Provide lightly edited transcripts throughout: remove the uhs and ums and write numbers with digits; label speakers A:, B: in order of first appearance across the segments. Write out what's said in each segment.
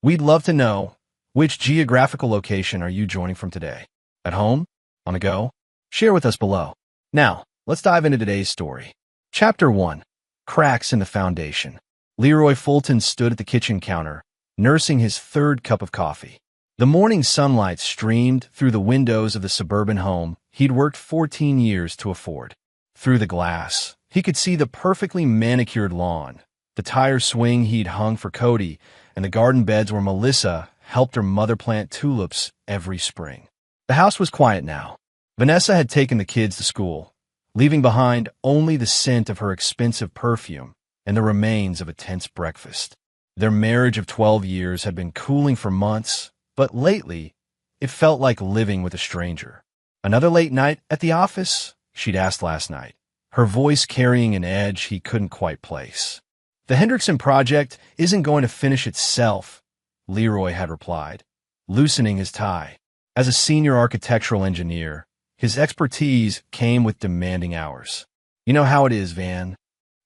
A: We'd love to know, which geographical location are you joining from today? At home? On the go? Share with us below. Now, let's dive into today's story. Chapter 1. Cracks in the Foundation. Leroy Fulton stood at the kitchen counter, nursing his third cup of coffee. The morning sunlight streamed through the windows of the suburban home he'd worked 14 years to afford. Through the glass, he could see the perfectly manicured lawn, the tire swing he'd hung for Cody, and the garden beds where Melissa helped her mother plant tulips every spring. The house was quiet now. Vanessa had taken the kids to school, leaving behind only the scent of her expensive perfume and the remains of a tense breakfast. Their marriage of 12 years had been cooling for months, but lately, it felt like living with a stranger. "Another late night at the office?" she'd asked last night, her voice carrying an edge he couldn't quite place. "The Hendrickson project isn't going to finish itself," Leroy had replied, loosening his tie. As a senior architectural engineer, his expertise came with demanding hours. "You know how it is, Van."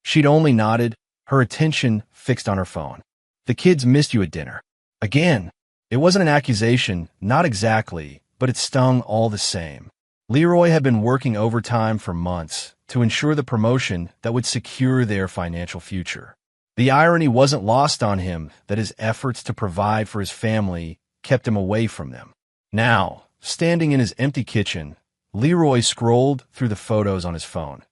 A: She'd only nodded, her attention fixed on her phone. "The kids missed you at dinner." Again. It wasn't an accusation, not exactly, but it stung all the same. Leroy had been working overtime for months to ensure the promotion that would secure their financial future. The irony wasn't lost on him that his efforts to provide for his family kept him away from them. Now, standing in his empty kitchen, Leroy scrolled through the photos on his phone.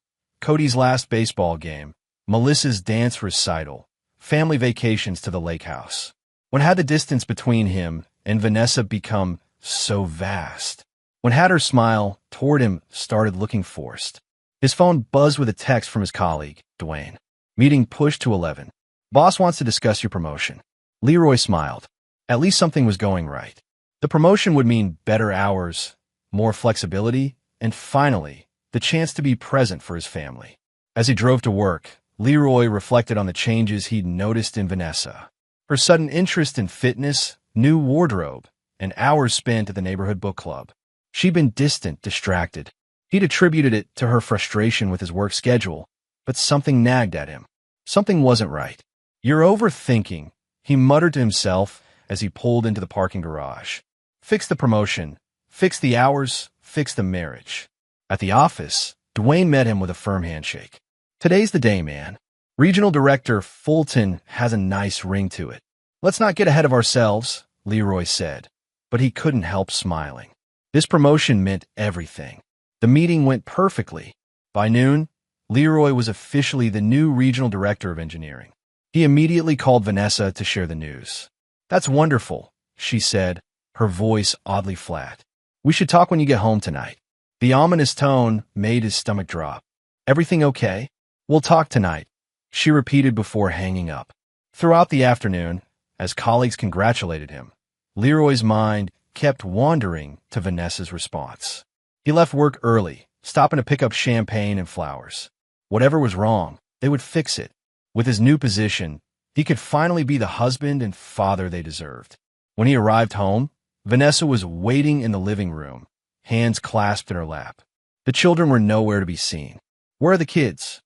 A: Cody's last baseball game, Melissa's dance recital, family vacations to the lake house. When had the distance between him and Vanessa become so vast? When had her smile toward him started looking forced? His phone buzzed with a text from his colleague, Dwayne. "Meeting pushed to 11. Boss wants to discuss your promotion." Leroy smiled. At least something was going right. The promotion would mean better hours, more flexibility, and finally, the chance to be present for his family. As he drove to work, Leroy reflected on the changes he'd noticed in Vanessa. Her sudden interest in fitness, new wardrobe, and hours spent at the neighborhood book club. She'd been distant, distracted. He'd attributed it to her frustration with his work schedule, but something nagged at him. Something wasn't right. "You're overthinking," he muttered to himself as he pulled into the parking garage. Fix the promotion, fix the hours, fix the marriage. At the office, Dwayne met him with a firm handshake. "Today's the day, man. Regional Director Fulton has a nice ring to it." "Let's not get ahead of ourselves," Leroy said, but he couldn't help smiling. This promotion meant everything. The meeting went perfectly. By noon, Leroy was officially the new Regional Director of Engineering. He immediately called Vanessa to share the news. "That's wonderful," she said, her voice oddly flat. "We should talk when you get home tonight." The ominous tone made his stomach drop. "Everything okay?" "We'll talk tonight," she repeated before hanging up. Throughout the afternoon, as colleagues congratulated him, Leroy's mind kept wandering to Vanessa's response. He left work early, stopping to pick up champagne and flowers. Whatever was wrong, they would fix it. With his new position, he could finally be the husband and father they deserved. When he arrived home, Vanessa was waiting in the living room, hands clasped in her lap. The children were nowhere to be seen. "Where are the kids?"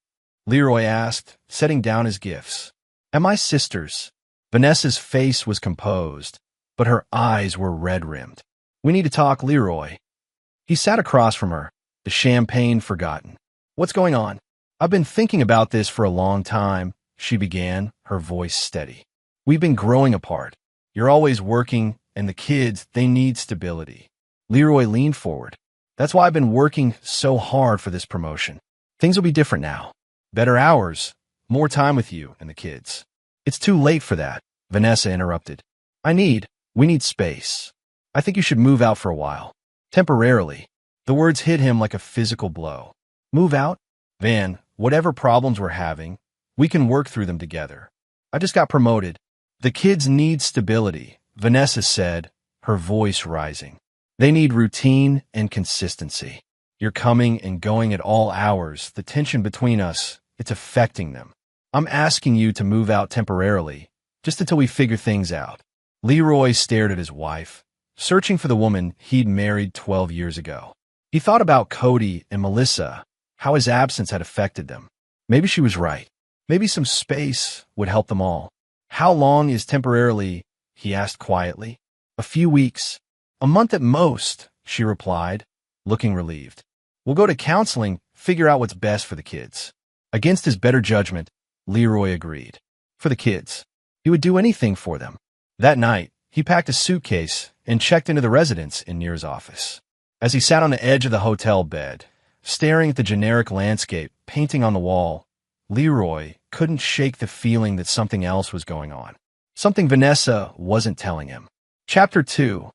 A: Leroy asked, setting down his gifts. "At my sister's." Vanessa's face was composed, but her eyes were red-rimmed. "We need to talk, Leroy." He sat across from her, the champagne forgotten. "What's going on?" "I've been thinking about this for a long time," she began, her voice steady. "We've been growing apart. You're always working, and the kids, they need stability." Leroy leaned forward. "That's why I've been working so hard for this promotion. Things will be different now. Better hours, more time with you and the kids." "It's too late for that," Vanessa interrupted. We need space. I think you should move out for a while. Temporarily." The words hit him like a physical blow. "Move out?" "Van, whatever problems we're having, we can work through them together. I just got promoted." "The kids need stability," Vanessa said, her voice rising. "They need routine and consistency. You're coming and going at all hours. The tension between us, it's affecting them. I'm asking you to move out temporarily, just until we figure things out." Leroy stared at his wife, searching for the woman he'd married 12 years ago. He thought about Cody and Melissa, how his absence had affected them. Maybe she was right. Maybe some space would help them all. How long is temporarily, he asked quietly. A few weeks. A month at most, she replied, looking relieved. We'll go to counseling, figure out what's best for the kids. Against his better judgment, Leroy agreed. For the kids. He would do anything for them. That night, he packed a suitcase and checked into the residence in Nir's office. As he sat on the edge of the hotel bed, staring at the generic landscape painting on the wall, Leroy couldn't shake the feeling that something else was going on. Something Vanessa wasn't telling him. Chapter 2.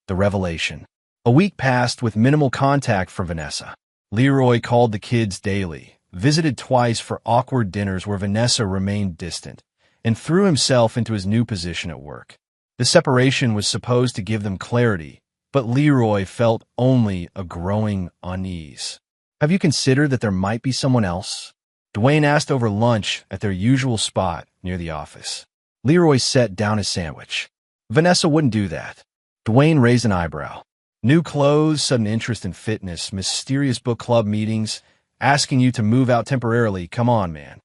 A: The Revelation. A week passed with minimal contact from Vanessa. Leroy called the kids daily, visited twice for awkward dinners where Vanessa remained distant, and threw himself into his new position at work. The separation was supposed to give them clarity, but Leroy felt only a growing unease. Have you considered that there might be someone else? Dwayne asked over lunch at their usual spot near the office. Leroy set down his sandwich. Vanessa wouldn't do that. Dwayne raised an eyebrow. New clothes, sudden interest in fitness, mysterious book club meetings, asking you to move out temporarily. Come on, man.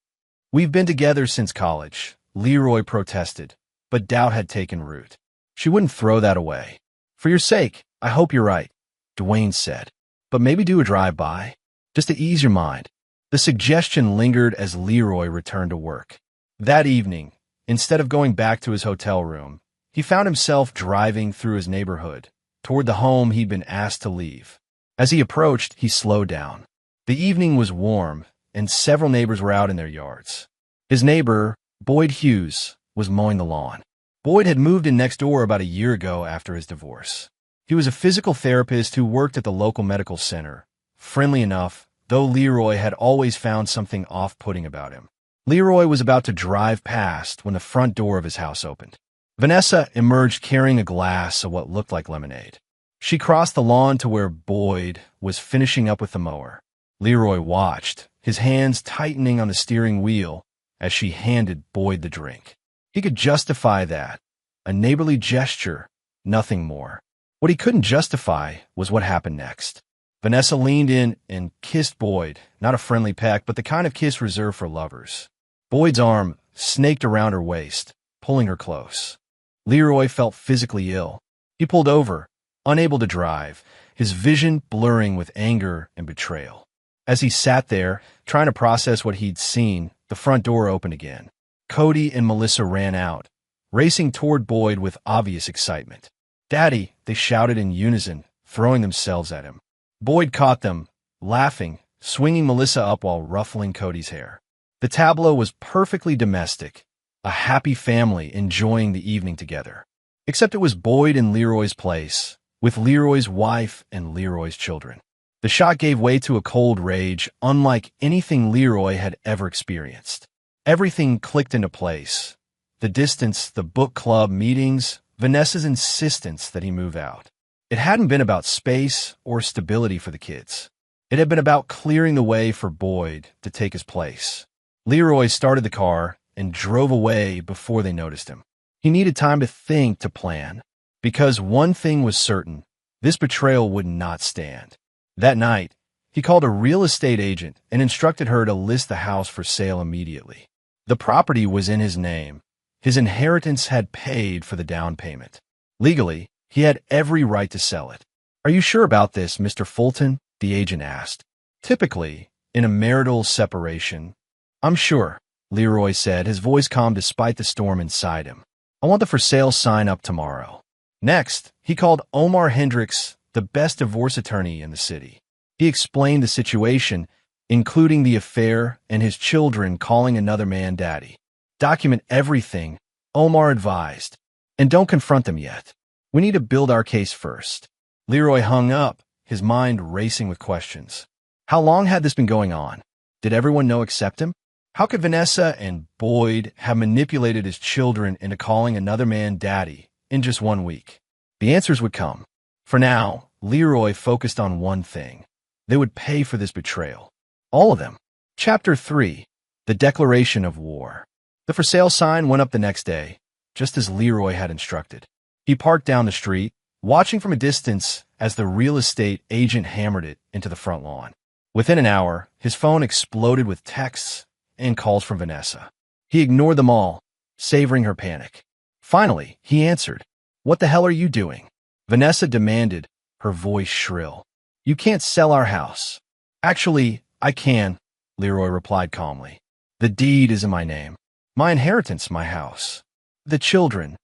A: We've been together since college, Leroy protested, but doubt had taken root. She wouldn't throw that away. For your sake, I hope you're right, Dwayne said. But maybe do a drive-by, just to ease your mind. The suggestion lingered as Leroy returned to work. That evening, instead of going back to his hotel room, he found himself driving through his neighborhood, toward the home he'd been asked to leave. As he approached, he slowed down. The evening was warm, and several neighbors were out in their yards. His neighbor, Boyd Hughes, was mowing the lawn. Boyd had moved in next door about a year ago after his divorce. He was a physical therapist who worked at the local medical center, friendly enough, though Leroy had always found something off-putting about him. Leroy was about to drive past when the front door of his house opened. Vanessa emerged carrying a glass of what looked like lemonade. She crossed the lawn to where Boyd was finishing up with the mower. Leroy watched, his hands tightening on the steering wheel as she handed Boyd the drink. He could justify that. A neighborly gesture, nothing more. What he couldn't justify was what happened next. Vanessa leaned in and kissed Boyd, not a friendly peck, but the kind of kiss reserved for lovers. Boyd's arm snaked around her waist, pulling her close. Leroy felt physically ill. He pulled over, unable to drive, his vision blurring with anger and betrayal. As he sat there, trying to process what he'd seen, the front door opened again. Cody and Melissa ran out, racing toward Boyd with obvious excitement. "Daddy," they shouted in unison, throwing themselves at him. Boyd caught them, laughing, swinging Melissa up while ruffling Cody's hair. The tableau was perfectly domestic, a happy family enjoying the evening together. Except it was Boyd in Leroy's place, with Leroy's wife and Leroy's children. The shot gave way to a cold rage unlike anything Leroy had ever experienced. Everything clicked into place. The distance, the book club meetings, Vanessa's insistence that he move out. It hadn't been about space or stability for the kids. It had been about clearing the way for Boyd to take his place. Leroy started the car and drove away before they noticed him. He needed time to think, to plan, because one thing was certain, this betrayal would not stand. That night, he called a real estate agent and instructed her to list the house for sale immediately. The property was in his name. His inheritance had paid for the down payment. Legally, he had every right to sell it. "Are you sure about this, Mr. Fulton?" the agent asked. Typically, in a marital separation, "I'm sure," Leroy said, his voice calm despite the storm inside him. "I want the for sale sign up tomorrow." Next, he called Omar Hendricks, the best divorce attorney in the city. He explained the situation, including the affair and his children calling another man daddy. "Document everything," Omar advised, "and don't confront them yet. We need to build our case first." Leroy hung up, his mind racing with questions. How long had this been going on? Did everyone know except him? How could Vanessa and Boyd have manipulated his children into calling another man daddy in just 1 week? The answers would come. For now, Leroy focused on one thing. They would pay for this betrayal. All of them. Chapter 3. The Declaration of War. The for sale sign went up the next day, just as Leroy had instructed. He parked down the street, watching from a distance as the real estate agent hammered it into the front lawn. Within an hour, his phone exploded with texts and calls from Vanessa. He ignored them all, savoring her panic. Finally, he answered. What the hell are you doing? Vanessa demanded, her voice shrill. You can't sell our house. Actually, I can, Leroy replied calmly. The deed is in my name. My inheritance, my house. The children.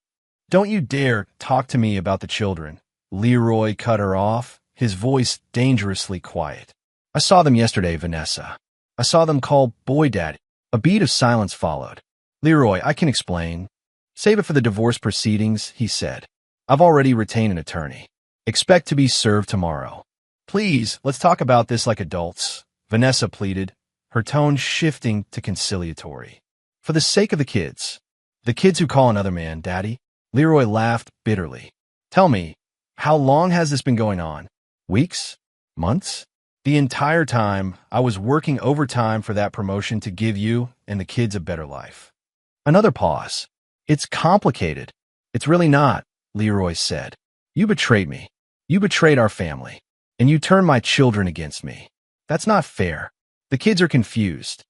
A: Don't you dare talk to me about the children. Leroy cut her off, his voice dangerously quiet. I saw them yesterday, Vanessa. I saw them call boy daddy. A beat of silence followed. Leroy, I can explain. Save it for the divorce proceedings, he said. I've already retained an attorney. Expect to be served tomorrow. Please, let's talk about this like adults, Vanessa pleaded, her tone shifting to conciliatory. For the sake of the kids who call another man daddy, Leroy laughed bitterly. Tell me, how long has this been going on? Weeks? Months? The entire time I was working overtime for that promotion to give you and the kids a better life. Another pause. It's complicated. It's really not, Leroy said. You betrayed me. You betrayed our family. And you turned my children against me. That's not fair. The kids are confused.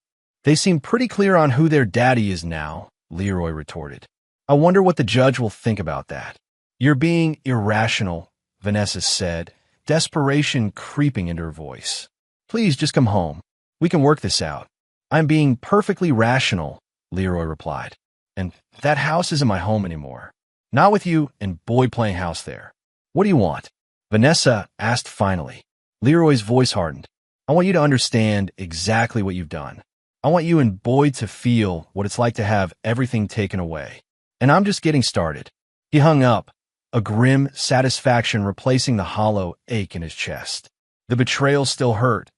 A: They seem pretty clear on who their daddy is now, Leroy retorted. I wonder what the judge will think about that. You're being irrational, Vanessa said, desperation creeping into her voice. Please just come home. We can work this out. I'm being perfectly rational, Leroy replied. And that house isn't my home anymore. Not with you and Boyd playing house there. What do you want? Vanessa asked finally. Leroy's voice hardened. I want you to understand exactly what you've done. I want you and Boyd to feel what it's like to have everything taken away. And I'm just getting started. He hung up, a grim satisfaction replacing the hollow ache in his chest. The betrayal still hurt.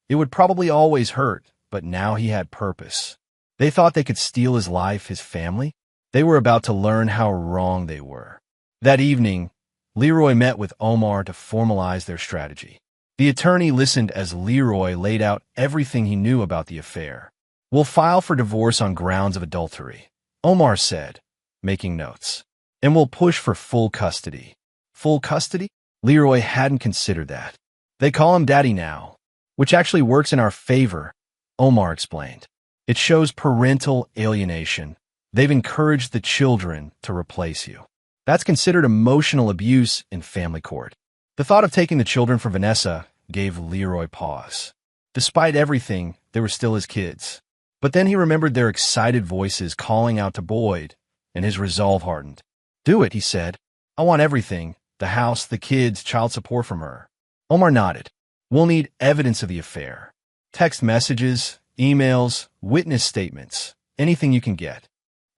A: It would probably always hurt, but now he had purpose. They thought they could steal his life, his family. They were about to learn how wrong they were. That evening, Leroy met with Omar to formalize their strategy. The attorney listened as Leroy laid out everything he knew about the affair. We'll file for divorce on grounds of adultery, Omar said, making notes. And we'll push for full custody. Full custody? Leroy hadn't considered that. They call him daddy now, which actually works in our favor, Omar explained. It shows parental alienation. They've encouraged the children to replace you. That's considered emotional abuse in family court. The thought of taking the children from Vanessa gave Leroy pause. Despite everything, they were still his kids. But then he remembered their excited voices calling out to Boyd, and his resolve hardened. Do it, he said. I want everything. The house, the kids, child support from her. Omar nodded. We'll need evidence of the affair. Text messages, emails, witness statements, anything you can get.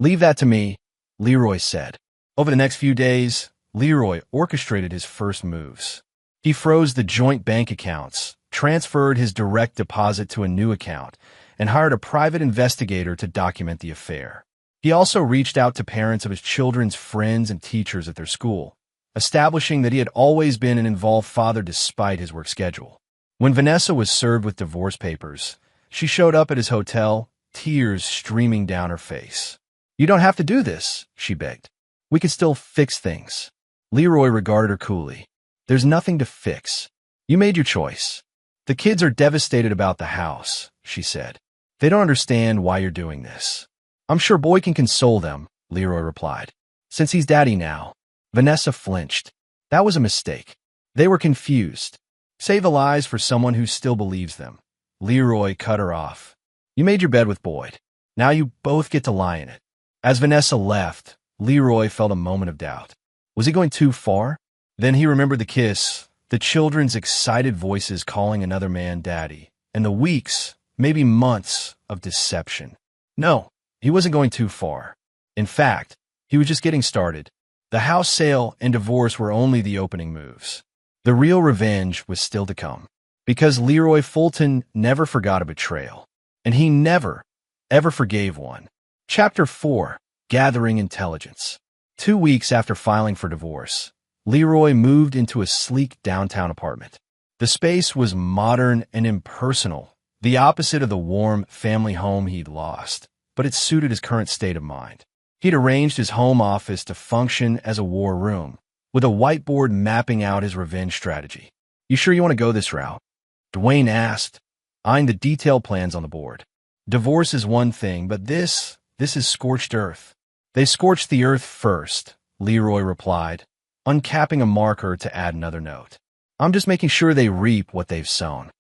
A: Leave that to me, Leroy said. Over the next few days, Leroy orchestrated his first moves. He froze the joint bank accounts, transferred his direct deposit to a new account, and hired a private investigator to document the affair. He also reached out to parents of his children's friends and teachers at their school, establishing that he had always been an involved father despite his work schedule. When Vanessa was served with divorce papers, she showed up at his hotel, tears streaming down her face. You don't have to do this, she begged. We can still fix things. Leroy regarded her coolly. There's nothing to fix. You made your choice. The kids are devastated about the house, she said. They don't understand why you're doing this. I'm sure Boy can console them, Leroy replied. Since he's daddy now. Vanessa flinched. That was a mistake. They were confused. Save the lies for someone who still believes them. Leroy cut her off. You made your bed with Boyd. Now you both get to lie in it. As Vanessa left, Leroy felt a moment of doubt. Was he going too far? Then he remembered the kiss, the children's excited voices calling another man daddy, and the weeks, maybe months, of deception. No, he wasn't going too far. In fact, he was just getting started. The house sale and divorce were only the opening moves. The real revenge was still to come. Because Leroy Fulton never forgot a betrayal. And he never, ever forgave one. Chapter 4. Gathering Intelligence. 2 weeks after filing for divorce, Leroy moved into a sleek downtown apartment. The space was modern and impersonal, the opposite of the warm family home he'd lost, but it suited his current state of mind. He'd arranged his home office to function as a war room, with a whiteboard mapping out his revenge strategy. You sure you want to go this route? Dwayne asked, eyeing the detailed plans on the board. Divorce is one thing, but this is scorched earth. They scorched the earth first, Leroy replied, uncapping a marker to add another note. I'm just making sure they reap what they've sown.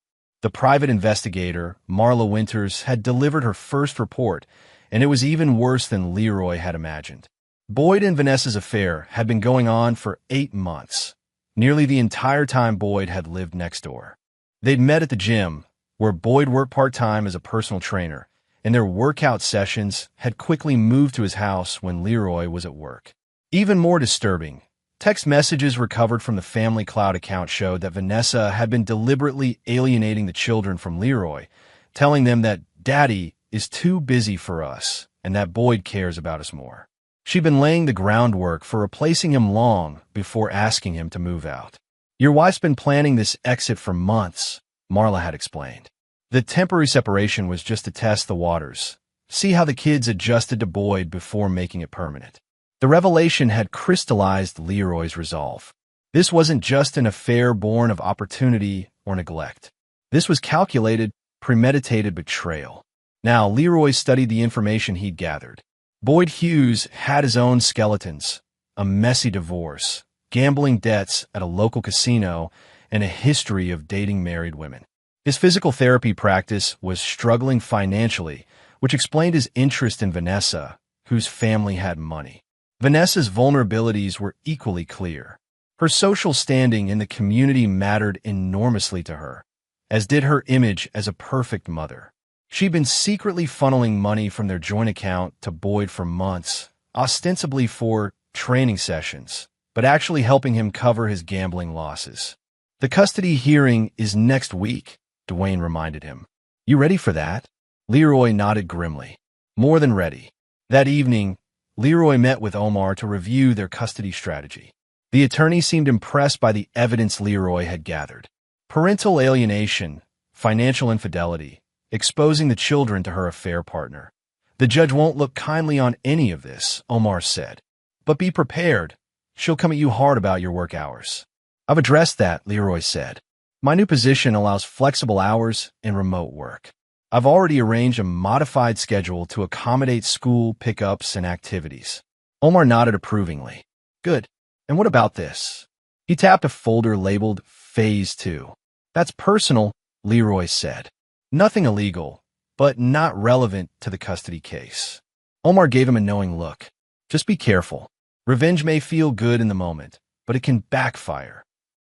A: The private investigator, Marla Winters, had delivered her first report, and it was even worse than Leroy had imagined. Boyd and Vanessa's affair had been going on for 8 months, nearly the entire time Boyd had lived next door. They'd met at the gym, where Boyd worked part-time as a personal trainer, and their workout sessions had quickly moved to his house when Leroy was at work. Even more disturbing, text messages recovered from the family cloud account showed that Vanessa had been deliberately alienating the children from Leroy, telling them that Daddy is too busy for us and that Boyd cares about us more. She'd been laying the groundwork for replacing him long before asking him to move out. Your wife's been planning this exit for months, Marla had explained. The temporary separation was just to test the waters, see how the kids adjusted to Boyd before making it permanent. The revelation had crystallized Leroy's resolve. This wasn't just an affair born of opportunity or neglect. This was calculated, premeditated betrayal. Now, Leroy studied the information he'd gathered. Boyd Hughes had his own skeletons, a messy divorce, gambling debts at a local casino, and a history of dating married women. His physical therapy practice was struggling financially, which explained his interest in Vanessa, whose family had money. Vanessa's vulnerabilities were equally clear. Her social standing in the community mattered enormously to her, as did her image as a perfect mother. She'd been secretly funneling money from their joint account to Boyd for months, ostensibly for training sessions, but actually helping him cover his gambling losses. The custody hearing is next week, Dwayne reminded him. You ready for that? Leroy nodded grimly. More than ready. That evening, Leroy met with Omar to review their custody strategy. The attorney seemed impressed by the evidence Leroy had gathered. Parental alienation, financial infidelity, exposing the children to her affair partner. The judge won't look kindly on any of this, Omar said. But be prepared. She'll come at you hard about your work hours. I've addressed that, Leroy said. My new position allows flexible hours and remote work. I've already arranged a modified schedule to accommodate school pickups and activities. Omar nodded approvingly. Good. And what about this? He tapped a folder labeled Phase 2. That's personal, Leroy said. Nothing illegal, but not relevant to the custody case. Omar gave him a knowing look. Just be careful. Revenge may feel good in the moment, but it can backfire.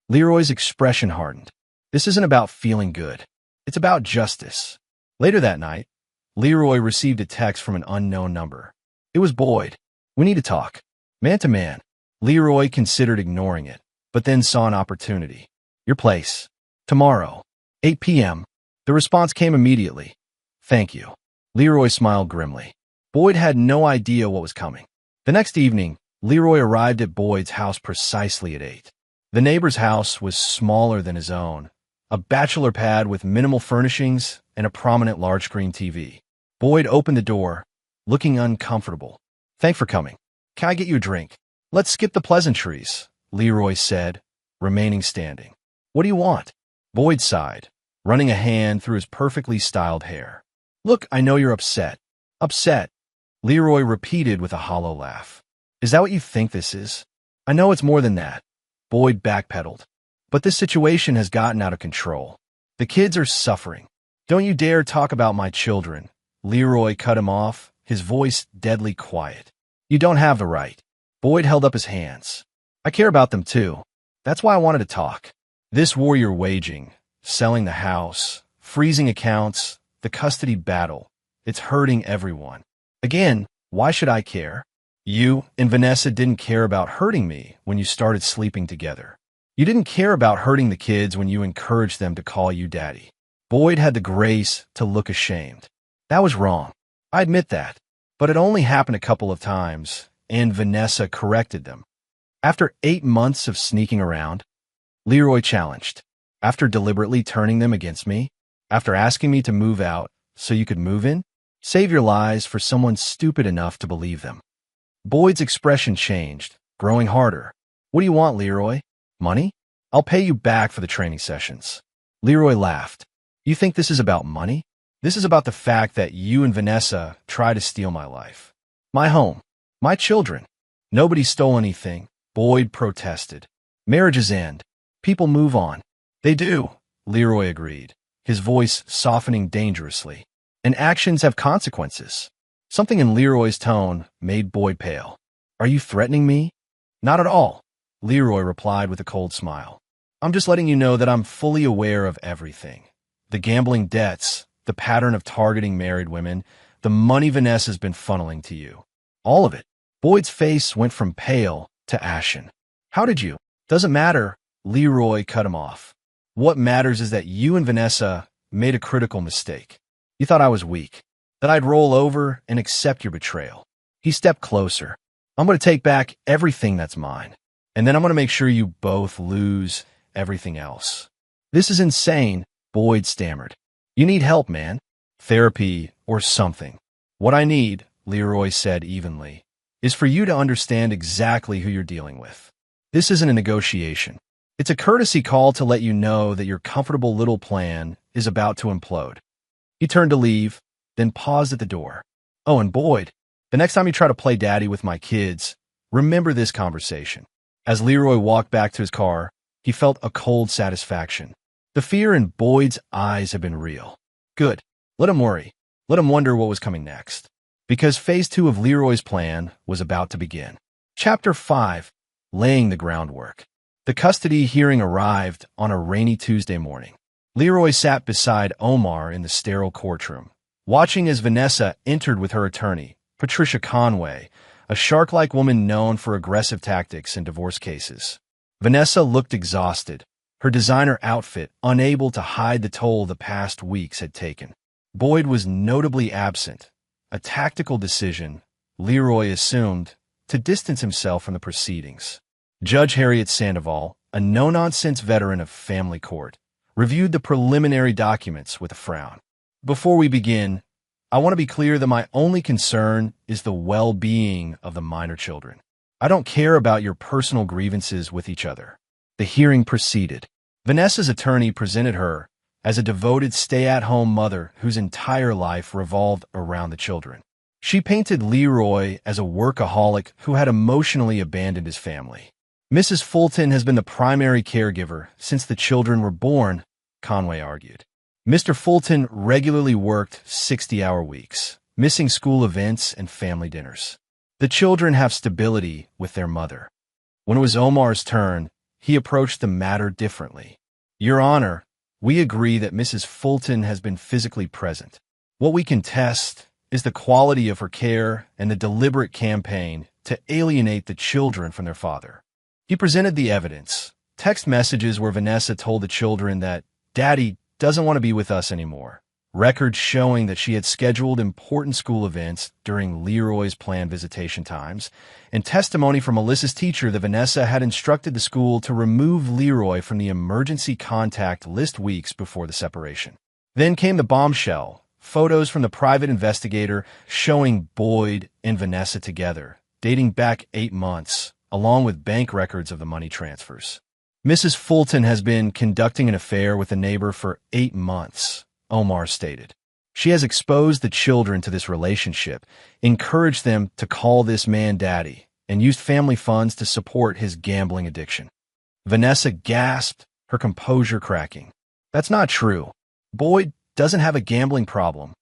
A: Leroy's expression hardened. This isn't about feeling good. It's about justice. Later that night, Leroy received a text from an unknown number. It was Boyd. We need to talk. Man to man. Leroy considered ignoring it, but then saw an opportunity. Your place. Tomorrow. 8 p.m. The response came immediately. Thank you. Leroy smiled grimly. Boyd had no idea what was coming. The next evening, Leroy arrived at Boyd's house precisely at 8. The neighbor's house was smaller than his own, a bachelor pad with minimal furnishings and a prominent large-screen TV. Boyd opened the door, looking uncomfortable. Thanks for coming. Can I get you a drink? Let's skip the pleasantries, Leroy said, remaining standing. What do you want? Boyd sighed, running a hand through his perfectly styled hair. Look, I know you're upset. Upset, Leroy repeated with a hollow laugh. Is that what you think this is? I know it's more than that. Boyd backpedaled. But this situation has gotten out of control. The kids are suffering. Don't you dare talk about my children. Leroy cut him off, his voice deadly quiet. You don't have the right. Boyd held up his hands. I care about them too. That's why I wanted to talk. This war you're waging, selling the house, freezing accounts, the custody battle, it's hurting everyone. Again, why should I care? You and Vanessa didn't care about hurting me when you started sleeping together. You didn't care about hurting the kids when you encouraged them to call you daddy. Boyd had the grace to look ashamed. That was wrong. I admit that. But it only happened a couple of times, and Vanessa corrected them. After 8 months of sneaking around, Leroy challenged. After deliberately turning them against me, after asking me to move out so you could move in, save your lies for someone stupid enough to believe them. Boyd's expression changed, growing harder. What do you want, Leroy? Money? I'll pay you back for the training sessions. Leroy laughed. You think this is about money? This is about the fact that you and Vanessa tried to steal my life. My home. My children. Nobody stole anything, Boyd protested. Marriages end. People move on. They do, Leroy agreed, his voice softening dangerously. And actions have consequences. Something in Leroy's tone made Boyd pale. Are you threatening me? Not at all, Leroy replied with a cold smile. I'm just letting you know that I'm fully aware of everything. The gambling debts, the pattern of targeting married women, the money Vanessa's been funneling to you. All of it. Boyd's face went from pale to ashen. How did you? Doesn't matter, Leroy cut him off. What matters is that you and Vanessa made a critical mistake. You thought I was weak, that I'd roll over and accept your betrayal. He stepped closer. I'm going to take back everything that's mine, and then I'm going to make sure you both lose everything else. This is insane, Boyd stammered. You need help, man. Therapy or something. What I need, Leroy said evenly, is for you to understand exactly who you're dealing with. This isn't a negotiation. It's a courtesy call to let you know that your comfortable little plan is about to implode. He turned to leave, then paused at the door. Oh, and Boyd, the next time you try to play daddy with my kids, remember this conversation. As Leroy walked back to his car, he felt a cold satisfaction. The fear in Boyd's eyes had been real. Good. Let him worry. Let him wonder what was coming next. Because phase 2 of Leroy's plan was about to begin. Chapter 5. Laying the groundwork. The custody hearing arrived on a rainy Tuesday morning. Leroy sat beside Omar in the sterile courtroom, watching as Vanessa entered with her attorney, Patricia Conway, a shark-like woman known for aggressive tactics in divorce cases. Vanessa looked exhausted, her designer outfit unable to hide the toll the past weeks had taken. Boyd was notably absent, a tactical decision, Leroy assumed, to distance himself from the proceedings. Judge Harriet Sandoval, a no-nonsense veteran of family court, reviewed the preliminary documents with a frown. Before we begin, I want to be clear that my only concern is the well-being of the minor children. I don't care about your personal grievances with each other. The hearing proceeded. Vanessa's attorney presented her as a devoted stay-at-home mother whose entire life revolved around the children. She painted Leroy as a workaholic who had emotionally abandoned his family. Mrs. Fulton has been the primary caregiver since the children were born, Conway argued. Mr. Fulton regularly worked 60-hour weeks, missing school events and family dinners. The children have stability with their mother. When it was Omar's turn, he approached the matter differently. Your Honor, we agree that Mrs. Fulton has been physically present. What we contest is the quality of her care and the deliberate campaign to alienate the children from their father. He presented the evidence, text messages where Vanessa told the children that Daddy doesn't want to be with us anymore, records showing that she had scheduled important school events during Leroy's planned visitation times, and testimony from Melissa's teacher that Vanessa had instructed the school to remove Leroy from the emergency contact list weeks before the separation. Then came the bombshell, photos from the private investigator showing Boyd and Vanessa together, dating back 8 months, along with bank records of the money transfers. Mrs. Fulton has been conducting an affair with a neighbor for 8 months, Omar stated. She has exposed the children to this relationship, encouraged them to call this man daddy, and used family funds to support his gambling addiction. Vanessa gasped, her composure cracking. That's not true. Boyd doesn't have a gambling problem.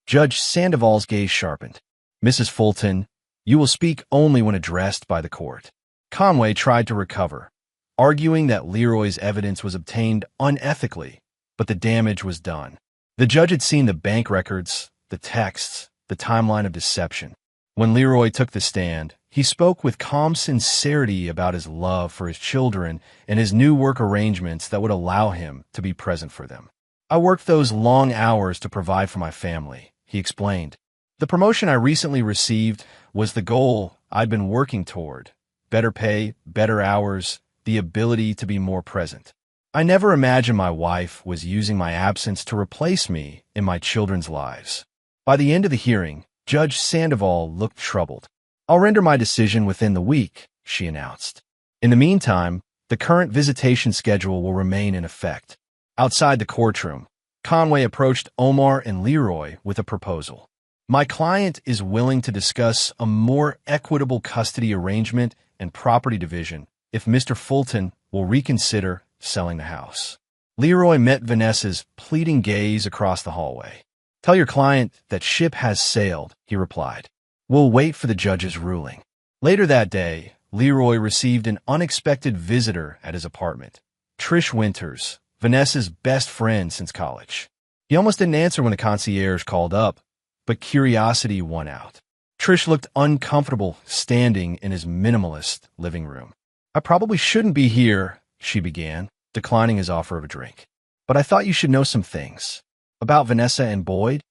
A: Judge Sandoval's gaze sharpened. Mrs. Fulton, you will speak only when addressed by the court. Conway tried to recover, arguing that Leroy's evidence was obtained unethically, but the damage was done. The judge had seen the bank records, the texts, the timeline of deception. When Leroy took the stand, he spoke with calm sincerity about his love for his children and his new work arrangements that would allow him to be present for them. I worked those long hours to provide for my family, he explained. The promotion I recently received was the goal I'd been working toward. Better pay, better hours, the ability to be more present. I never imagined my wife was using my absence to replace me in my children's lives. By the end of the hearing, Judge Sandoval looked troubled. I'll render my decision within the week, she announced. In the meantime, the current visitation schedule will remain in effect. Outside the courtroom, Conway approached Omar and Leroy with a proposal. My client is willing to discuss a more equitable custody arrangement and property division if Mr. Fulton will reconsider selling the house. Leroy met Vanessa's pleading gaze across the hallway. Tell your client that ship has sailed, he replied. We'll wait for the judge's ruling. Later that day, Leroy received an unexpected visitor at his apartment. Trish Winters, Vanessa's best friend since college. He almost didn't answer when the concierge called up, but curiosity won out. Trish looked uncomfortable standing in his minimalist living room. I probably shouldn't be here, she began, declining his offer of a drink. But I thought you should know some things. About Vanessa and Boyd?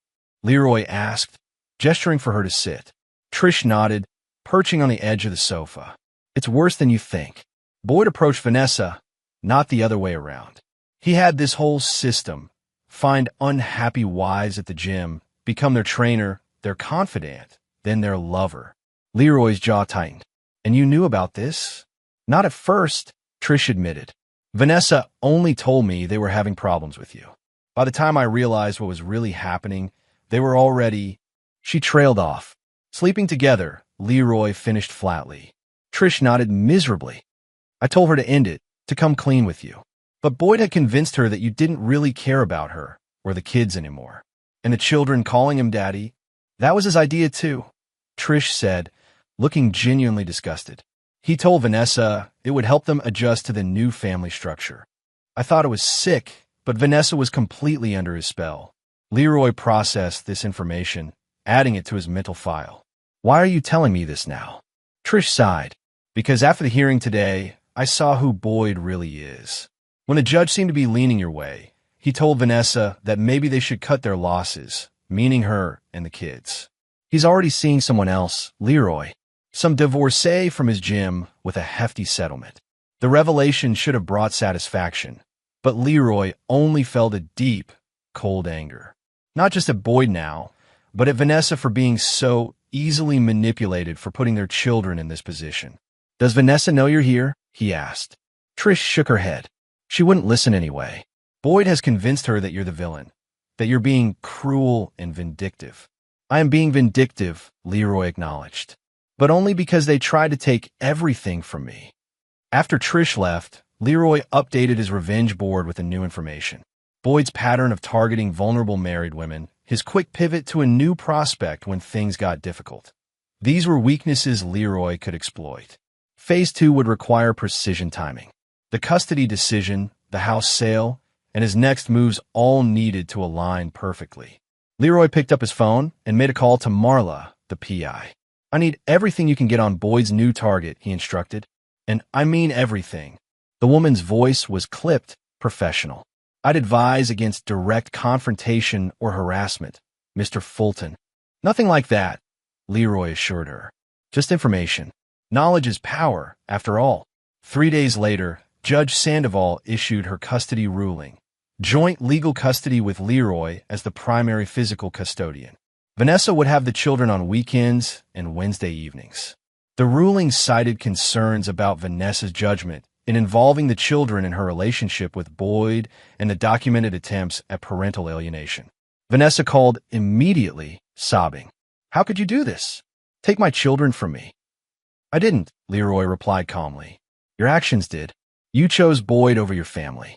A: Leroy asked, gesturing for her to sit. Trish nodded, perching on the edge of the sofa. It's worse than you think. Boyd approached Vanessa, not the other way around. He had this whole system. Find unhappy wives at the gym, become their trainer, their confidant, then their lover. Leroy's jaw tightened. And you knew about this? Not at first, Trish admitted. Vanessa only told me they were having problems with you. By the time I realized what was really happening, they were already... She trailed off. Sleeping together, Leroy finished flatly. Trish nodded miserably. I told her to end it, to come clean with you. But Boyd had convinced her that you didn't really care about her or the kids anymore. And the children calling him daddy, that was his idea too, Trish said, looking genuinely disgusted. He told Vanessa it would help them adjust to the new family structure. I thought it was sick, but Vanessa was completely under his spell. Leroy processed this information, adding it to his mental file. Why are you telling me this now? Trish sighed. Because after the hearing today, I saw who Boyd really is. When the judge seemed to be leaning your way, he told Vanessa that maybe they should cut their losses, meaning her and the kids. He's already seeing someone else, Leroy, some divorcee from his gym with a hefty settlement. The revelation should have brought satisfaction, but Leroy only felt a deep, cold anger. Not just at Boyd now, but at Vanessa for being so easily manipulated for putting their children in this position. Does Vanessa know you're here? He asked. Trish shook her head. She wouldn't listen anyway. Boyd has convinced her that you're the villain, that you're being cruel and vindictive. I am being vindictive, Leroy acknowledged, but only because they tried to take everything from me. After Trish left, Leroy updated his revenge board with the new information. Boyd's pattern of targeting vulnerable married women, his quick pivot to a new prospect when things got difficult. These were weaknesses Leroy could exploit. Phase 2 would require precision timing. The custody decision, the house sale, and his next moves all needed to align perfectly. Leroy picked up his phone and made a call to Marla, the PI. I need everything you can get on Boyd's new target, he instructed. And I mean everything. The woman's voice was clipped, professional. I'd advise against direct confrontation or harassment, Mr. Fulton. Nothing like that, Leroy assured her. Just information. Knowledge is power, after all. 3 days later, Judge Sandoval issued her custody ruling. Joint legal custody with Leroy as the primary physical custodian. Vanessa would have the children on weekends and Wednesday evenings. The ruling cited concerns about Vanessa's judgment in involving the children in her relationship with Boyd and the documented attempts at parental alienation. Vanessa called immediately, sobbing. How could you do this? Take my children from me. I didn't, Leroy replied calmly. Your actions did. You chose Boyd over your family.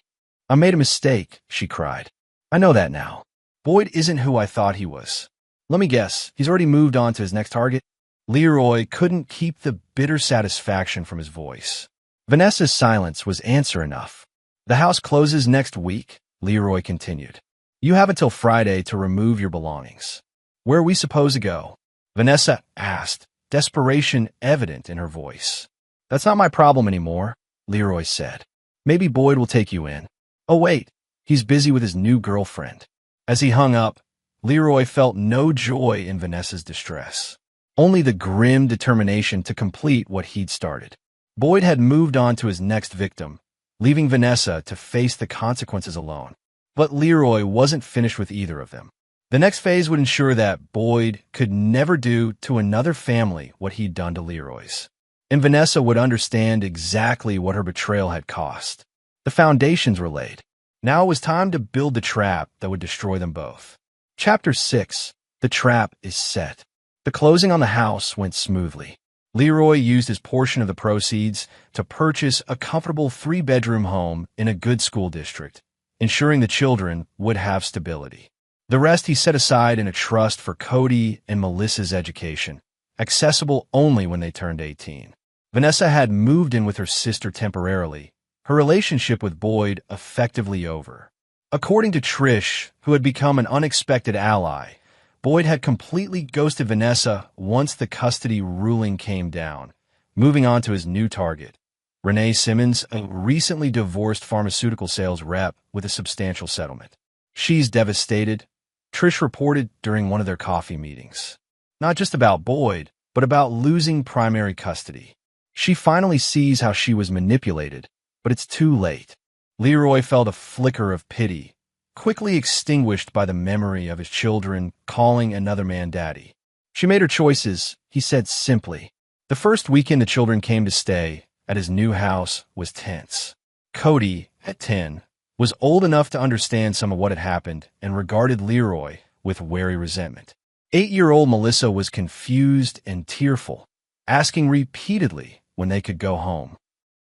A: I made a mistake, she cried. I know that now. Boyd isn't who I thought he was. Let me guess, he's already moved on to his next target? Leroy couldn't keep the bitter satisfaction from his voice. Vanessa's silence was answer enough. The house closes next week, Leroy continued. You have until Friday to remove your belongings. Where are we supposed to go? Vanessa asked, desperation evident in her voice. That's not my problem anymore, Leroy said. Maybe Boyd will take you in. Oh wait, he's busy with his new girlfriend. As he hung up, Leroy felt no joy in Vanessa's distress. Only the grim determination to complete what he'd started. Boyd had moved on to his next victim, leaving Vanessa to face the consequences alone. But Leroy wasn't finished with either of them. The next phase would ensure that Boyd could never do to another family what he'd done to Leroy's. And Vanessa would understand exactly what her betrayal had cost. The foundations were laid. Now it was time to build the trap that would destroy them both. Chapter 6. The trap is set. The closing on the house went smoothly. Leroy used his portion of the proceeds to purchase a comfortable 3-bedroom home in a good school district, ensuring the children would have stability. The rest he set aside in a trust for Cody and Melissa's education, accessible only when they turned 18. Vanessa had moved in with her sister temporarily, her relationship with Boyd effectively over. According to Trish, who had become an unexpected ally, Boyd had completely ghosted Vanessa once the custody ruling came down, moving on to his new target, Renee Simmons, a recently divorced pharmaceutical sales rep with a substantial settlement. She's devastated, Trish reported during one of their coffee meetings. Not just about Boyd, but about losing primary custody. She finally sees how she was manipulated, but it's too late. Leroy felt a flicker of pity, quickly extinguished by the memory of his children calling another man daddy. She made her choices, he said simply. The first weekend the children came to stay at his new house was tense. Cody, at 10, was old enough to understand some of what had happened and regarded Leroy with wary resentment. 8-year-old Melissa was confused and tearful, asking repeatedly when they could go home.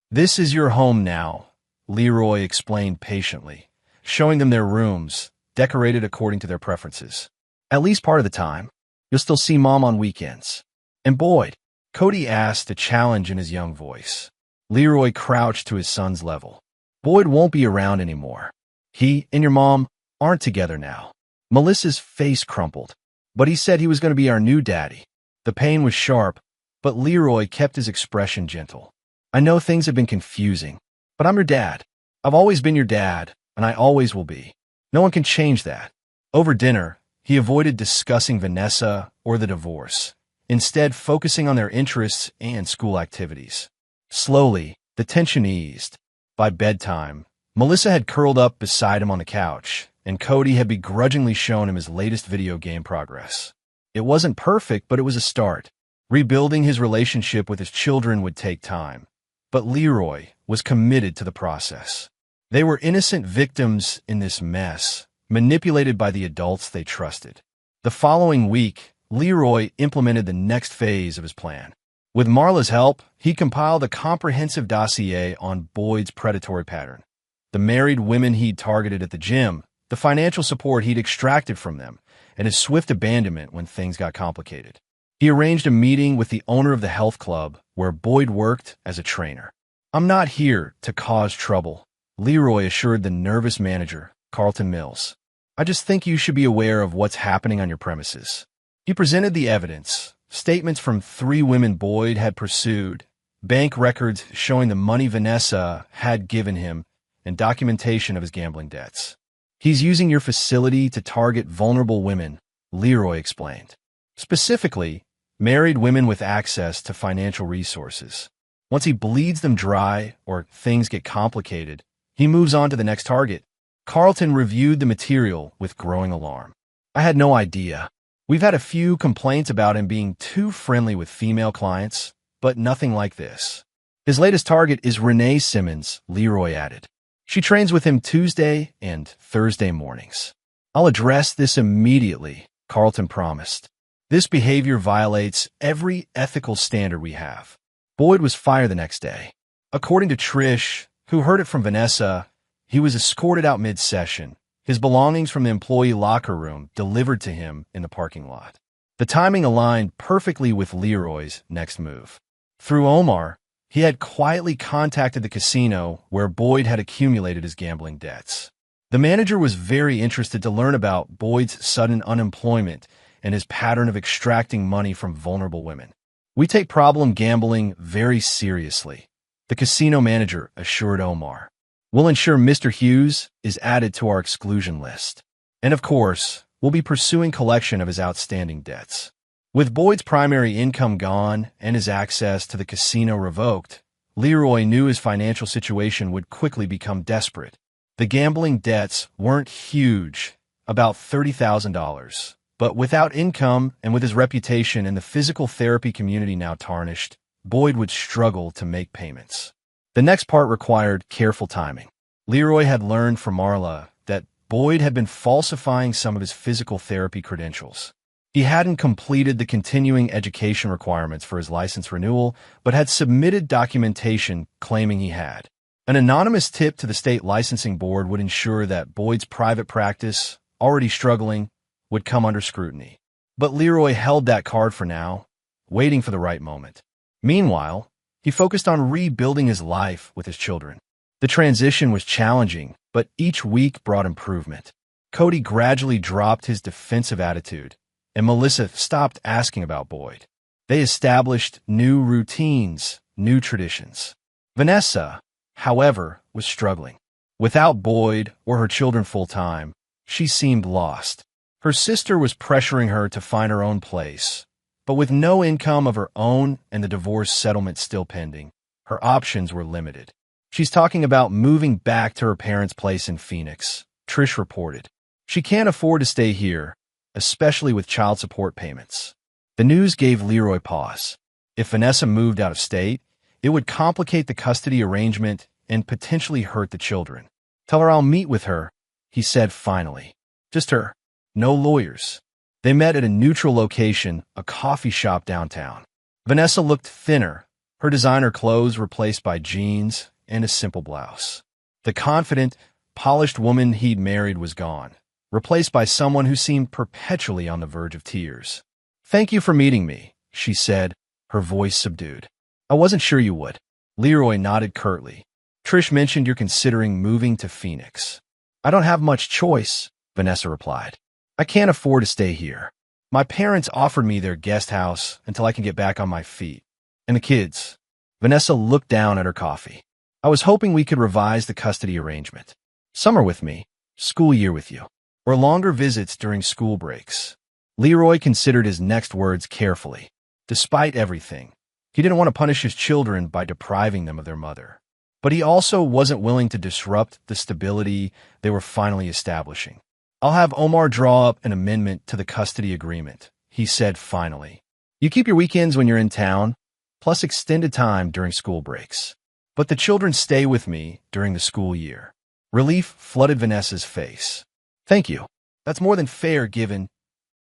A: "This is your home now," Leroy explained patiently, showing them their rooms, decorated according to their preferences. "At least part of the time, you'll still see Mom on weekends." "And Boyd?" Cody asked, a challenge in his young voice. Leroy crouched to his son's level. "Boyd won't be around anymore. He and your mom aren't together now." Melissa's face crumpled, but he said he was going to be our new daddy. The pain was sharp, but Leroy kept his expression gentle. "I know things have been confusing, but I'm your dad. I've always been your dad, and I always will be. No one can change that." Over dinner, he avoided discussing Vanessa or the divorce, instead focusing on their interests and school activities. Slowly, the tension eased. By bedtime, Melissa had curled up beside him on the couch, and Cody had begrudgingly shown him his latest video game progress. It wasn't perfect, but it was a start. Rebuilding his relationship with his children would take time, but Leroy was committed to the process. They were innocent victims in this mess, manipulated by the adults they trusted. The following week, Leroy implemented the next phase of his plan. With Marla's help, he compiled a comprehensive dossier on Boyd's predatory pattern, the married women he'd targeted at the gym, the financial support he'd extracted from them, and his swift abandonment when things got complicated. He arranged a meeting with the owner of the health club where Boyd worked as a trainer. "I'm not here to cause trouble," Leroy assured the nervous manager, Carlton Mills. "I just think you should be aware of what's happening on your premises." He presented the evidence, statements from 3 women Boyd had pursued, bank records showing the money Vanessa had given him, and documentation of his gambling debts. "He's using your facility to target vulnerable women," Leroy explained. "Specifically, married women with access to financial resources. Once he bleeds them dry or things get complicated, he moves on to the next target." Carlton reviewed the material with growing alarm. "I had no idea. We've had a few complaints about him being too friendly with female clients, but nothing like this." "His latest target is Renee Simmons," Leroy added. "She trains with him Tuesday and Thursday mornings." "I'll address this immediately," Carlton promised. "This behavior violates every ethical standard we have." Boyd was fired the next day. According to Trish, who heard it from Vanessa, he was escorted out mid-session, his belongings from the employee locker room delivered to him in the parking lot. The timing aligned perfectly with Leroy's next move. Through Omar, he had quietly contacted the casino where Boyd had accumulated his gambling debts. The manager was very interested to learn about Boyd's sudden unemployment and his pattern of extracting money from vulnerable women. "We take problem gambling very seriously," the casino manager assured Omar. "We'll ensure Mr. Hughes is added to our exclusion list. And of course, we'll be pursuing collection of his outstanding debts." With Boyd's primary income gone and his access to the casino revoked, Leroy knew his financial situation would quickly become desperate. The gambling debts weren't huge, about $30,000, but without income and with his reputation in the physical therapy community now tarnished, Boyd would struggle to make payments. The next part required careful timing. Leroy had learned from Marla that Boyd had been falsifying some of his physical therapy credentials. He hadn't completed the continuing education requirements for his license renewal, but had submitted documentation claiming he had. An anonymous tip to the state licensing board would ensure that Boyd's private practice, already struggling, would come under scrutiny. But Leroy held that card for now, waiting for the right moment. Meanwhile, he focused on rebuilding his life with his children. The transition was challenging, but each week brought improvement. Cody gradually dropped his defensive attitude, and Melissa stopped asking about Boyd. They established new routines, new traditions. Vanessa, however, was struggling. Without Boyd or her children full-time, she seemed lost. Her sister was pressuring her to find her own place, but with no income of her own and the divorce settlement still pending, her options were limited. She's talking about moving back to her parents' place in Phoenix, Trish reported. She can't afford to stay here, especially with child support payments. The news gave Leroy pause. If Vanessa moved out of state, it would complicate the custody arrangement and potentially hurt the children. Tell her I'll meet with her, he said finally. Just her. No lawyers. They met at a neutral location, a coffee shop downtown. Vanessa looked thinner, her designer clothes replaced by jeans and a simple blouse. The confident, polished woman he'd married was gone, replaced by someone who seemed perpetually on the verge of tears. "Thank you for meeting me," she said, her voice subdued. "I wasn't sure you would." Leroy nodded curtly. "Trish mentioned you're considering moving to Phoenix." "I don't have much choice," Vanessa replied. "I can't afford to stay here. My parents offered me their guest house until I can get back on my feet. And the kids." Vanessa looked down at her coffee. "I was hoping we could revise the custody arrangement. Summer with me, school year with you, or longer visits during school breaks." Leroy considered his next words carefully. Despite everything, he didn't want to punish his children by depriving them of their mother. But he also wasn't willing to disrupt the stability they were finally establishing. "I'll have Omar draw up an amendment to the custody agreement," he said finally. "You keep your weekends when you're in town, plus extended time during school breaks. But the children stay with me during the school year." Relief flooded Vanessa's face. "Thank you. That's more than fair given—"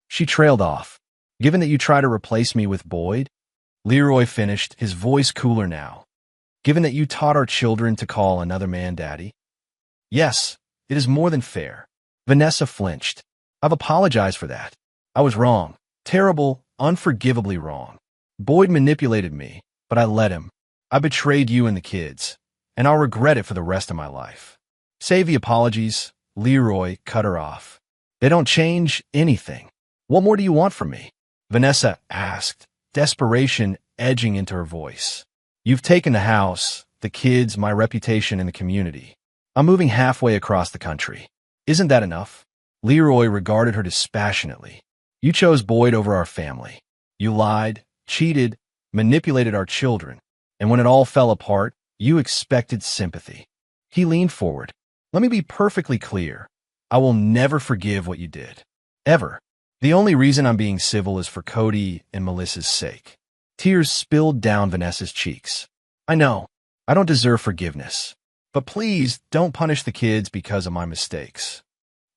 A: She trailed off. "Given that you try to replace me with Boyd?" Leroy finished, his voice cooler now. "Given that you taught our children to call another man daddy?" "Yes, it is more than fair." Vanessa flinched. "I've apologized for that. I was wrong. Terrible, unforgivably wrong. Boyd manipulated me, but I let him. I betrayed you and the kids, and I'll regret it for the rest of my life." "Save the apologies," Leroy cut her off. "They don't change anything. What more do you want from me?" Vanessa asked, desperation edging into her voice. "You've taken the house, the kids, my reputation in the community. I'm moving halfway across the country. Isn't that enough?" Leroy regarded her dispassionately. "You chose Boyd over our family. You lied, cheated, manipulated our children. And when it all fell apart, you expected sympathy." He leaned forward. "Let me be perfectly clear. I will never forgive what you did. Ever. The only reason I'm being civil is for Cody and Melissa's sake." Tears spilled down Vanessa's cheeks. "I know. I don't deserve forgiveness. But please don't punish the kids because of my mistakes."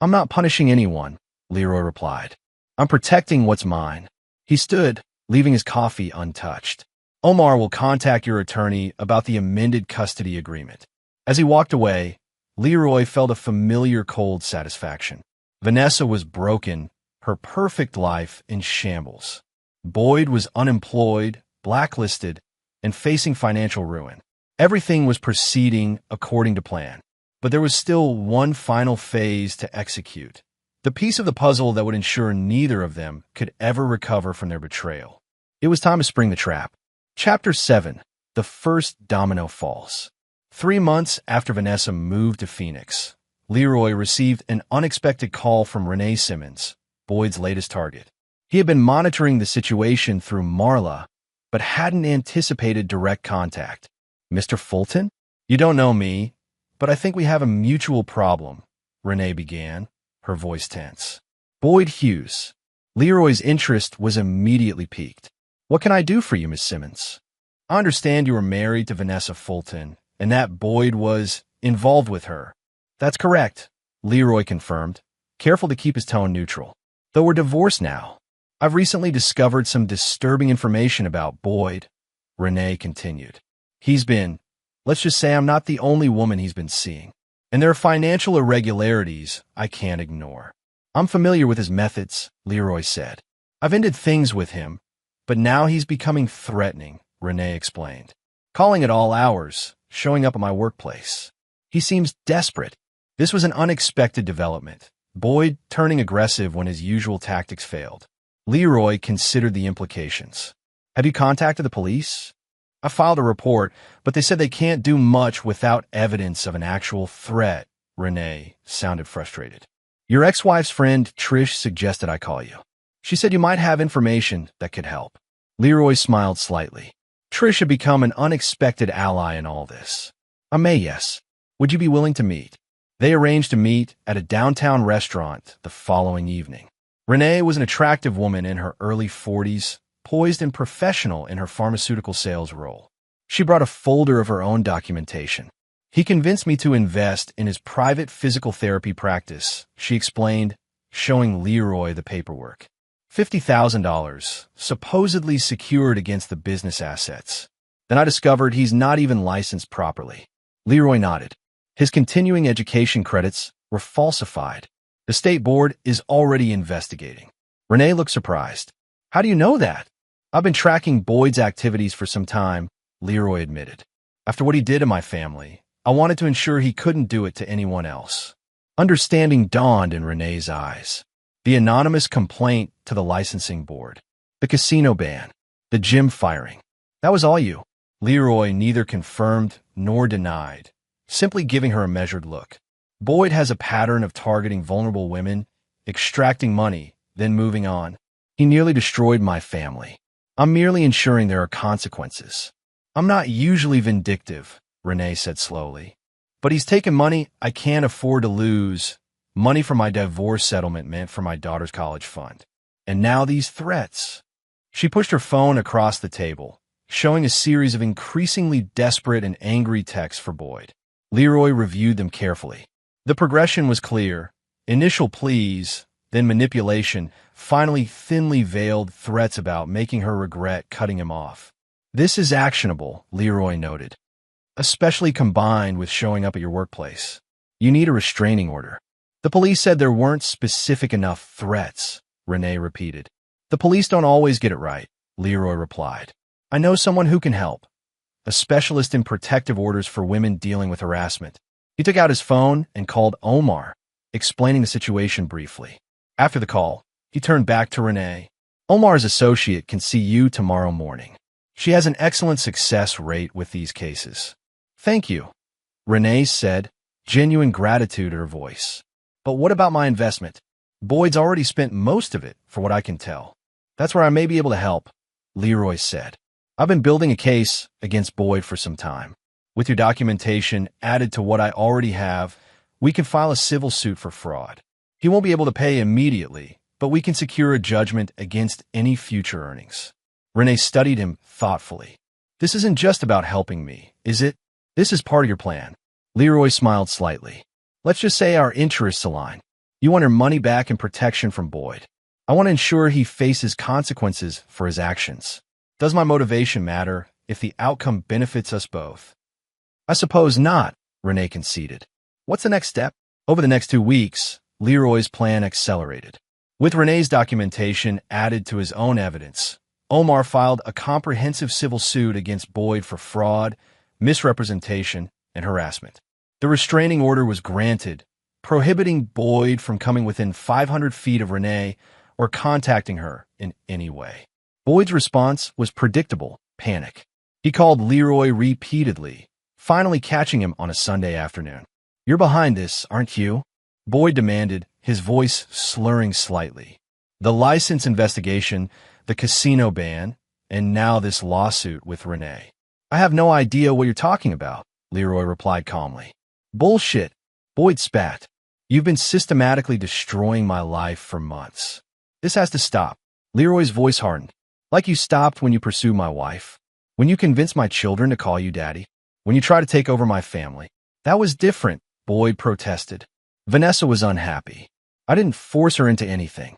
A: "I'm not punishing anyone," Leroy replied. "I'm protecting what's mine." He stood, leaving his coffee untouched. "Omar will contact your attorney about the amended custody agreement." As he walked away, Leroy felt a familiar cold satisfaction. Vanessa was broken, her perfect life in shambles. Boyd was unemployed, blacklisted, and facing financial ruin. Everything was proceeding according to plan, but there was still one final phase to execute. The piece of the puzzle that would ensure neither of them could ever recover from their betrayal. It was time to spring the trap. Chapter 7. The First Domino Falls. 3 months after Vanessa moved to Phoenix, Leroy received an unexpected call from Renee Simmons, Boyd's latest target. He had been monitoring the situation through Marla, but hadn't anticipated direct contact. "Mr. Fulton? You don't know me, but I think we have a mutual problem," Renee began, her voice tense. "Boyd Hughes." Leroy's interest was immediately piqued. "What can I do for you, Miss Simmons?" "I understand you were married to Vanessa Fulton, and that Boyd was involved with her." "That's correct," Leroy confirmed, careful to keep his tone neutral. "Though we're divorced now." I've recently discovered some disturbing information about Boyd, Renee continued. Let's just say I'm not the only woman he's been seeing. And there are financial irregularities I can't ignore. I'm familiar with his methods, Leroy said. I've ended things with him, but now he's becoming threatening, Renee explained. Calling at all hours, showing up at my workplace. He seems desperate. This was an unexpected development, Boyd turning aggressive when his usual tactics failed. Leroy considered the implications. Have you contacted the police? I filed a report, but they said they can't do much without evidence of an actual threat. Renee sounded frustrated. Your ex-wife's friend, Trish, suggested I call you. She said you might have information that could help. Leroy smiled slightly. Trish had become an unexpected ally in all this. I may, yes. Would you be willing to meet? They arranged to meet at a downtown restaurant the following evening. Renee was an attractive woman in her early 40s, poised and professional in her pharmaceutical sales role. She brought a folder of her own documentation. He convinced me to invest in his private physical therapy practice, she explained, showing Leroy the paperwork. $50,000, supposedly secured against the business assets. Then I discovered he's not even licensed properly. Leroy nodded. His continuing education credits were falsified. The state board is already investigating. Renee looked surprised. How do you know that? I've been tracking Boyd's activities for some time, Leroy admitted. After what he did to my family, I wanted to ensure he couldn't do it to anyone else. Understanding dawned in Renee's eyes. The anonymous complaint to the licensing board, the casino ban, the gym firing. That was all you. Leroy neither confirmed nor denied, simply giving her a measured look. Boyd has a pattern of targeting vulnerable women, extracting money, then moving on. He nearly destroyed my family. I'm merely ensuring there are consequences. I'm not usually vindictive, Renee said slowly. But he's taken money I can't afford to lose. Money from my divorce settlement meant for my daughter's college fund. And now these threats. She pushed her phone across the table, showing a series of increasingly desperate and angry texts for Boyd. Leroy reviewed them carefully. The progression was clear. Initial pleas, then manipulation, finally thinly veiled threats about making her regret cutting him off. This is actionable, Leroy noted, especially combined with showing up at your workplace. You need a restraining order. The police said there weren't specific enough threats, Renee repeated. The police don't always get it right, Leroy replied. I know someone who can help. A specialist in protective orders for women dealing with harassment. He took out his phone and called Omar, explaining the situation briefly. After the call, he turned back to Renee. Omar's associate can see you tomorrow morning. She has an excellent success rate with these cases. Thank you, Renee said, genuine gratitude in her voice. But what about my investment? Boyd's already spent most of it, for what I can tell. That's where I may be able to help, Leroy said. I've been building a case against Boyd for some time. With your documentation added to what I already have, we can file a civil suit for fraud. He won't be able to pay immediately, but we can secure a judgment against any future earnings. Renee studied him thoughtfully. This isn't just about helping me, is it? This is part of your plan. Leroy smiled slightly. Let's just say our interests align. You want your money back and protection from Boyd. I want to ensure he faces consequences for his actions. Does my motivation matter if the outcome benefits us both? I suppose not, Renee conceded. What's the next step? Over the next 2 weeks, Leroy's plan accelerated. With Renee's documentation added to his own evidence, Omar filed a comprehensive civil suit against Boyd for fraud, misrepresentation, and harassment. The restraining order was granted, prohibiting Boyd from coming within 500 feet of Renee or contacting her in any way. Boyd's response was predictable: panic. He called Leroy repeatedly, finally catching him on a Sunday afternoon. You're behind this, aren't you? Boyd demanded, his voice slurring slightly. The license investigation, the casino ban, and now this lawsuit with Renee. I have no idea what you're talking about, Leroy replied calmly. Bullshit, Boyd spat. You've been systematically destroying my life for months. This has to stop. Leroy's voice hardened. Like you stopped when you pursued my wife, when you convinced my children to call you daddy, when you tried to take over my family. That was different, Boyd protested. Vanessa was unhappy. I didn't force her into anything.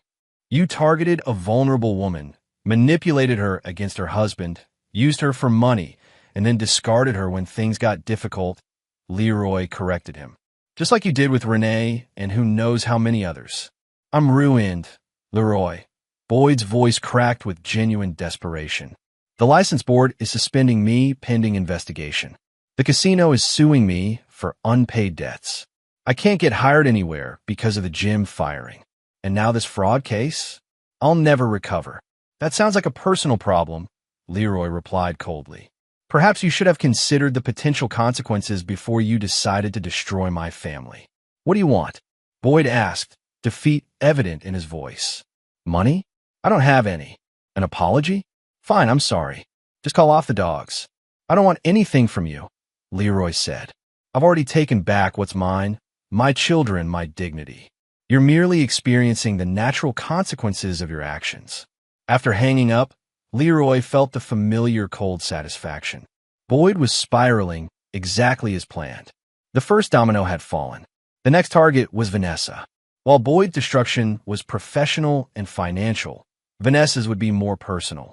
A: You targeted a vulnerable woman, manipulated her against her husband, used her for money, and then discarded her when things got difficult. Leroy corrected him. Just like you did with Renee and who knows how many others. I'm ruined, Leroy. Boyd's voice cracked with genuine desperation. The license board is suspending me pending investigation. The casino is suing me for unpaid debts. I can't get hired anywhere because of the gym firing. And now this fraud case? I'll never recover. That sounds like a personal problem, Leroy replied coldly. Perhaps you should have considered the potential consequences before you decided to destroy my family. What do you want? Boyd asked, defeat evident in his voice. Money? I don't have any. An apology? Fine, I'm sorry. Just call off the dogs. I don't want anything from you, Leroy said. I've already taken back what's mine, my children, my dignity. You're merely experiencing the natural consequences of your actions. After hanging up, Leroy felt the familiar cold satisfaction. Boyd was spiraling exactly as planned. The first domino had fallen. The next target was Vanessa. While Boyd's destruction was professional and financial, Vanessa's would be more personal.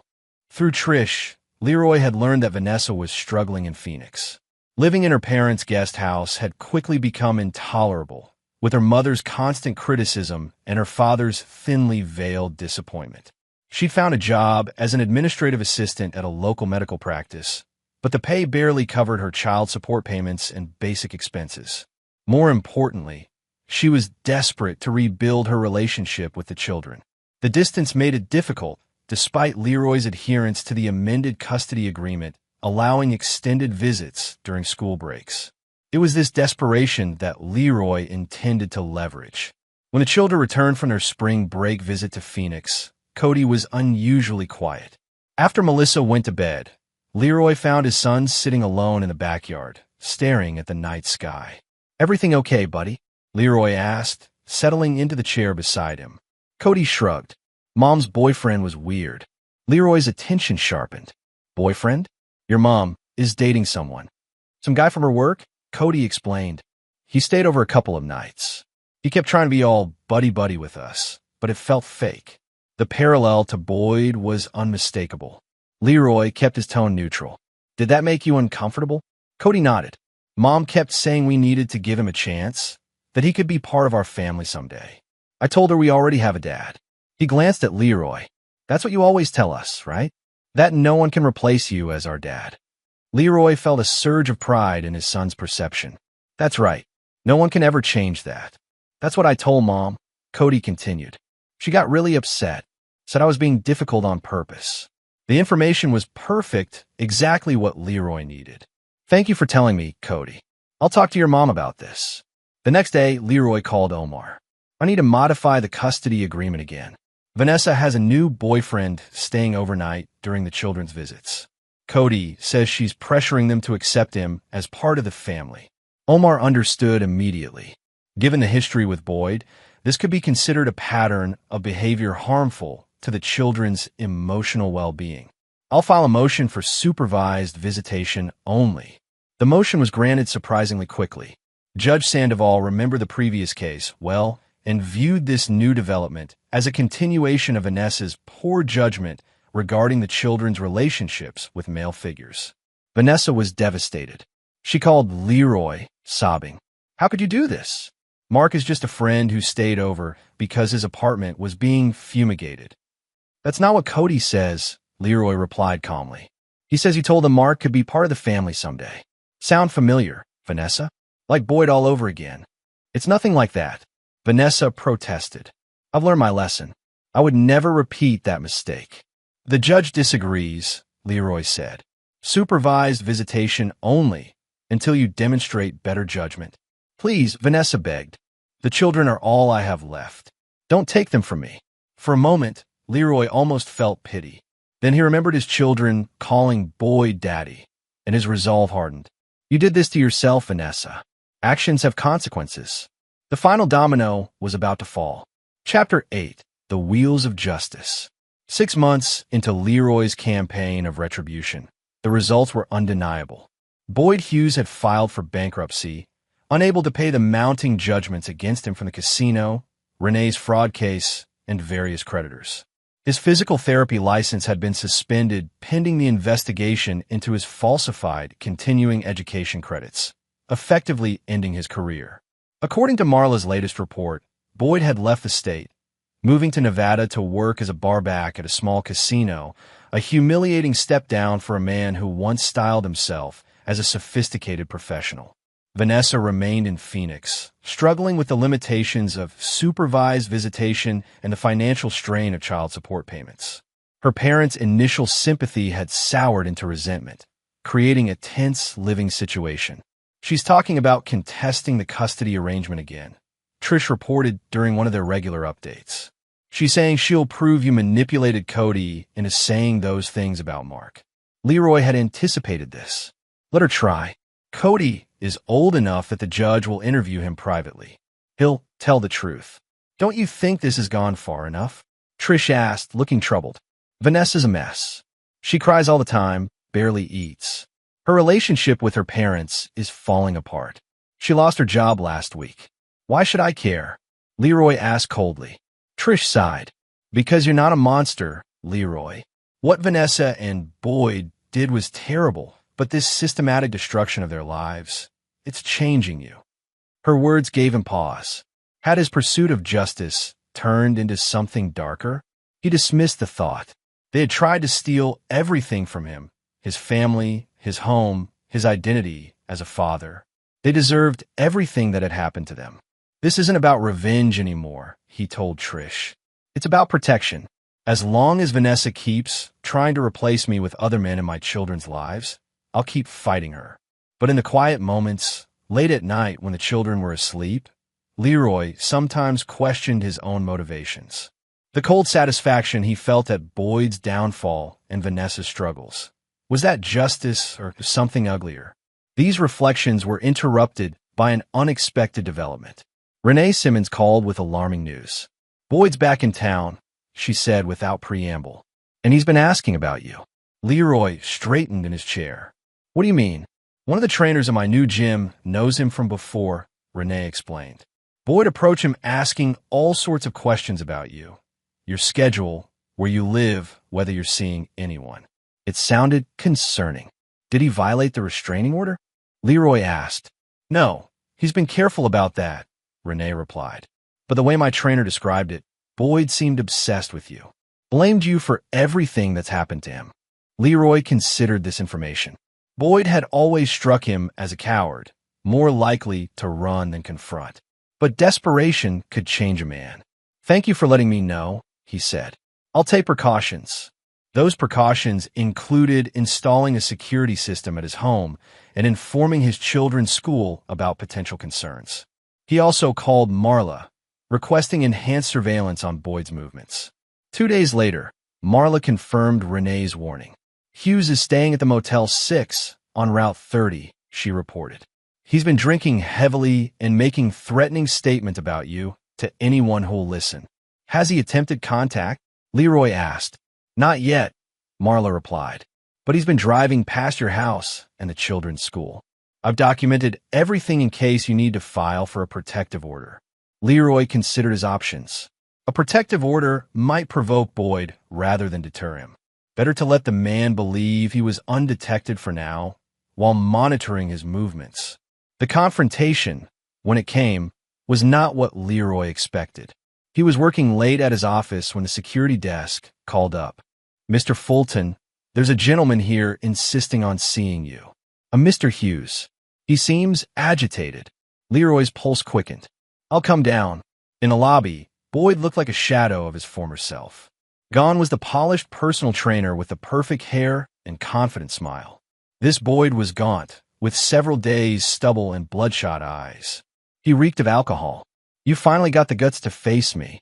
A: Through Trish, Leroy had learned that Vanessa was struggling in Phoenix. Living in her parents' guest house had quickly become intolerable, with her mother's constant criticism and her father's thinly veiled disappointment. She'd found a job as an administrative assistant at a local medical practice, but the pay barely covered her child support payments and basic expenses. More importantly, she was desperate to rebuild her relationship with the children. The distance made it difficult, despite Leroy's adherence to the amended custody agreement, allowing extended visits during school breaks. It was this desperation that Leroy intended to leverage. When the children returned from their spring break visit to Phoenix, Cody was unusually quiet. After Melissa went to bed, Leroy found his son sitting alone in the backyard, staring at the night sky. Everything okay, buddy? Leroy asked, settling into the chair beside him. Cody shrugged. Mom's boyfriend was weird. Leroy's attention sharpened. Boyfriend? Your mom is dating someone. Some guy from her work? Cody explained. He stayed over a couple of nights. He kept trying to be all buddy-buddy with us, but it felt fake. The parallel to Boyd was unmistakable. Leroy kept his tone neutral. Did that make you uncomfortable? Cody nodded. Mom kept saying we needed to give him a chance, that he could be part of our family someday. I told her we already have a dad. He glanced at Leroy. That's what you always tell us, right? That no one can replace you as our dad. Leroy felt a surge of pride in his son's perception. That's right. No one can ever change that. That's what I told Mom, Cody continued. She got really upset, said I was being difficult on purpose. The information was perfect, exactly what Leroy needed. Thank you for telling me, Cody. I'll talk to your mom about this. The next day, Leroy called Omar. I need to modify the custody agreement again. Vanessa has a new boyfriend staying overnight during the children's visits. Cody says she's pressuring them to accept him as part of the family. Omar understood immediately. Given the history with Boyd, this could be considered a pattern of behavior harmful to the children's emotional well-being. I'll file a motion for supervised visitation only. The motion was granted surprisingly quickly. Judge Sandoval remembered the previous case well and viewed this new development as a continuation of Vanessa's poor judgment regarding the children's relationships with male figures. Vanessa was devastated. She called Leroy, sobbing. How could you do this? Mark is just a friend who stayed over because his apartment was being fumigated. That's not what Cody says, Leroy replied calmly. He says he told him Mark could be part of the family someday. Sound familiar, Vanessa? Like Boyd all over again. It's nothing like that. Vanessa protested. I've learned my lesson. I would never repeat that mistake. The judge disagrees, Leroy said. Supervised visitation only until you demonstrate better judgment. Please, Vanessa begged. The children are all I have left. Don't take them from me. For a moment, Leroy almost felt pity. Then he remembered his children calling Boyd daddy, and his resolve hardened. You did this to yourself, Vanessa. Actions have consequences. The final domino was about to fall. Chapter 8. The Wheels of Justice. 6 months into Leroy's campaign of retribution, the results were undeniable. Boyd Hughes had filed for bankruptcy, unable to pay the mounting judgments against him from the casino, Renee's fraud case, and various creditors. His physical therapy license had been suspended pending the investigation into his falsified continuing education credits, effectively ending his career. According to Marla's latest report, Boyd had left the state, moving to Nevada to work as a barback at a small casino, a humiliating step down for a man who once styled himself as a sophisticated professional. Vanessa remained in Phoenix, struggling with the limitations of supervised visitation and the financial strain of child support payments. Her parents' initial sympathy had soured into resentment, creating a tense living situation. She's talking about contesting the custody arrangement again, Trish reported during one of their regular updates. She's saying she'll prove you manipulated Cody into saying those things about Mark. Leroy had anticipated this. Let her try. Cody is old enough that the judge will interview him privately. He'll tell the truth. Don't you think this has gone far enough? Trish asked, looking troubled. Vanessa's a mess. She cries all the time, barely eats. Her relationship with her parents is falling apart. She lost her job last week. Why should I care? Leroy asked coldly. Trish sighed. Because you're not a monster, Leroy. What Vanessa and Boyd did was terrible, but this systematic destruction of their lives, it's changing you. Her words gave him pause. Had his pursuit of justice turned into something darker? He dismissed the thought. They had tried to steal everything from him, his family, his home, his identity as a father. They deserved everything that had happened to them. This isn't about revenge anymore, he told Trish. It's about protection. As long as Vanessa keeps trying to replace me with other men in my children's lives, I'll keep fighting her. But in the quiet moments, late at night when the children were asleep, Leroy sometimes questioned his own motivations. The cold satisfaction he felt at Boyd's downfall and Vanessa's struggles. Was that justice or something uglier? These reflections were interrupted by an unexpected development. Renee Simmons called with alarming news. Boyd's back in town, she said without preamble. And he's been asking about you. Leroy straightened in his chair. What do you mean? One of the trainers in my new gym knows him from before, Renee explained. Boyd approached him asking all sorts of questions about you. Your schedule, where you live, whether you're seeing anyone. It sounded concerning. Did he violate the restraining order? Leroy asked. No, he's been careful about that, Renee replied. But the way my trainer described it, Boyd seemed obsessed with you. Blamed you for everything that's happened to him. Leroy considered this information. Boyd had always struck him as a coward, more likely to run than confront. But desperation could change a man. Thank you for letting me know, he said. I'll take precautions. Those precautions included installing a security system at his home and informing his children's school about potential concerns. He also called Marla, requesting enhanced surveillance on Boyd's movements. 2 days later, Marla confirmed Renee's warning. Hughes is staying at the Motel 6 on Route 30, she reported. He's been drinking heavily and making threatening statements about you to anyone who'll listen. Has he attempted contact? Leroy asked. Not yet, Marla replied. But he's been driving past your house and the children's school. I've documented everything in case you need to file for a protective order. Leroy considered his options. A protective order might provoke Boyd rather than deter him. Better to let the man believe he was undetected for now, while monitoring his movements. The confrontation, when it came, was not what Leroy expected. He was working late at his office when the security desk called up. Mr. Fulton, there's a gentleman here insisting on seeing you. A Mr. Hughes. He seems agitated. Leroy's pulse quickened. I'll come down. In the lobby, Boyd looked like a shadow of his former self. Gone was the polished personal trainer with the perfect hair and confident smile. This Boyd was gaunt, with several days' stubble and bloodshot eyes. He reeked of alcohol. You finally got the guts to face me.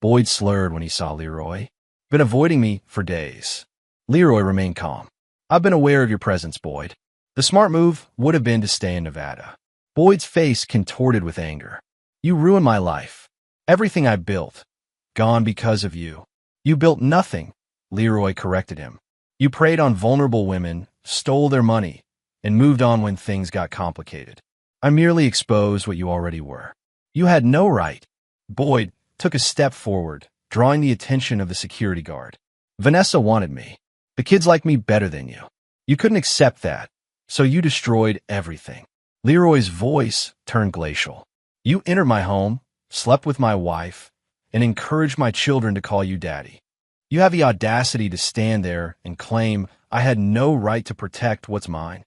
A: Boyd slurred when he saw Leroy. Been avoiding me for days. Leroy remained calm. I've been aware of your presence, Boyd. The smart move would have been to stay in Nevada. Boyd's face contorted with anger. You ruined my life. Everything I built. Gone because of you. You built nothing, Leroy corrected him. You preyed on vulnerable women, stole their money, and moved on when things got complicated. I merely exposed what you already were. You had no right. Boyd took a step forward, drawing the attention of the security guard. Vanessa wanted me. The kids like me better than you. You couldn't accept that, so you destroyed everything. Leroy's voice turned glacial. You entered my home, slept with my wife, and encouraged my children to call you daddy. You have the audacity to stand there and claim I had no right to protect what's mine.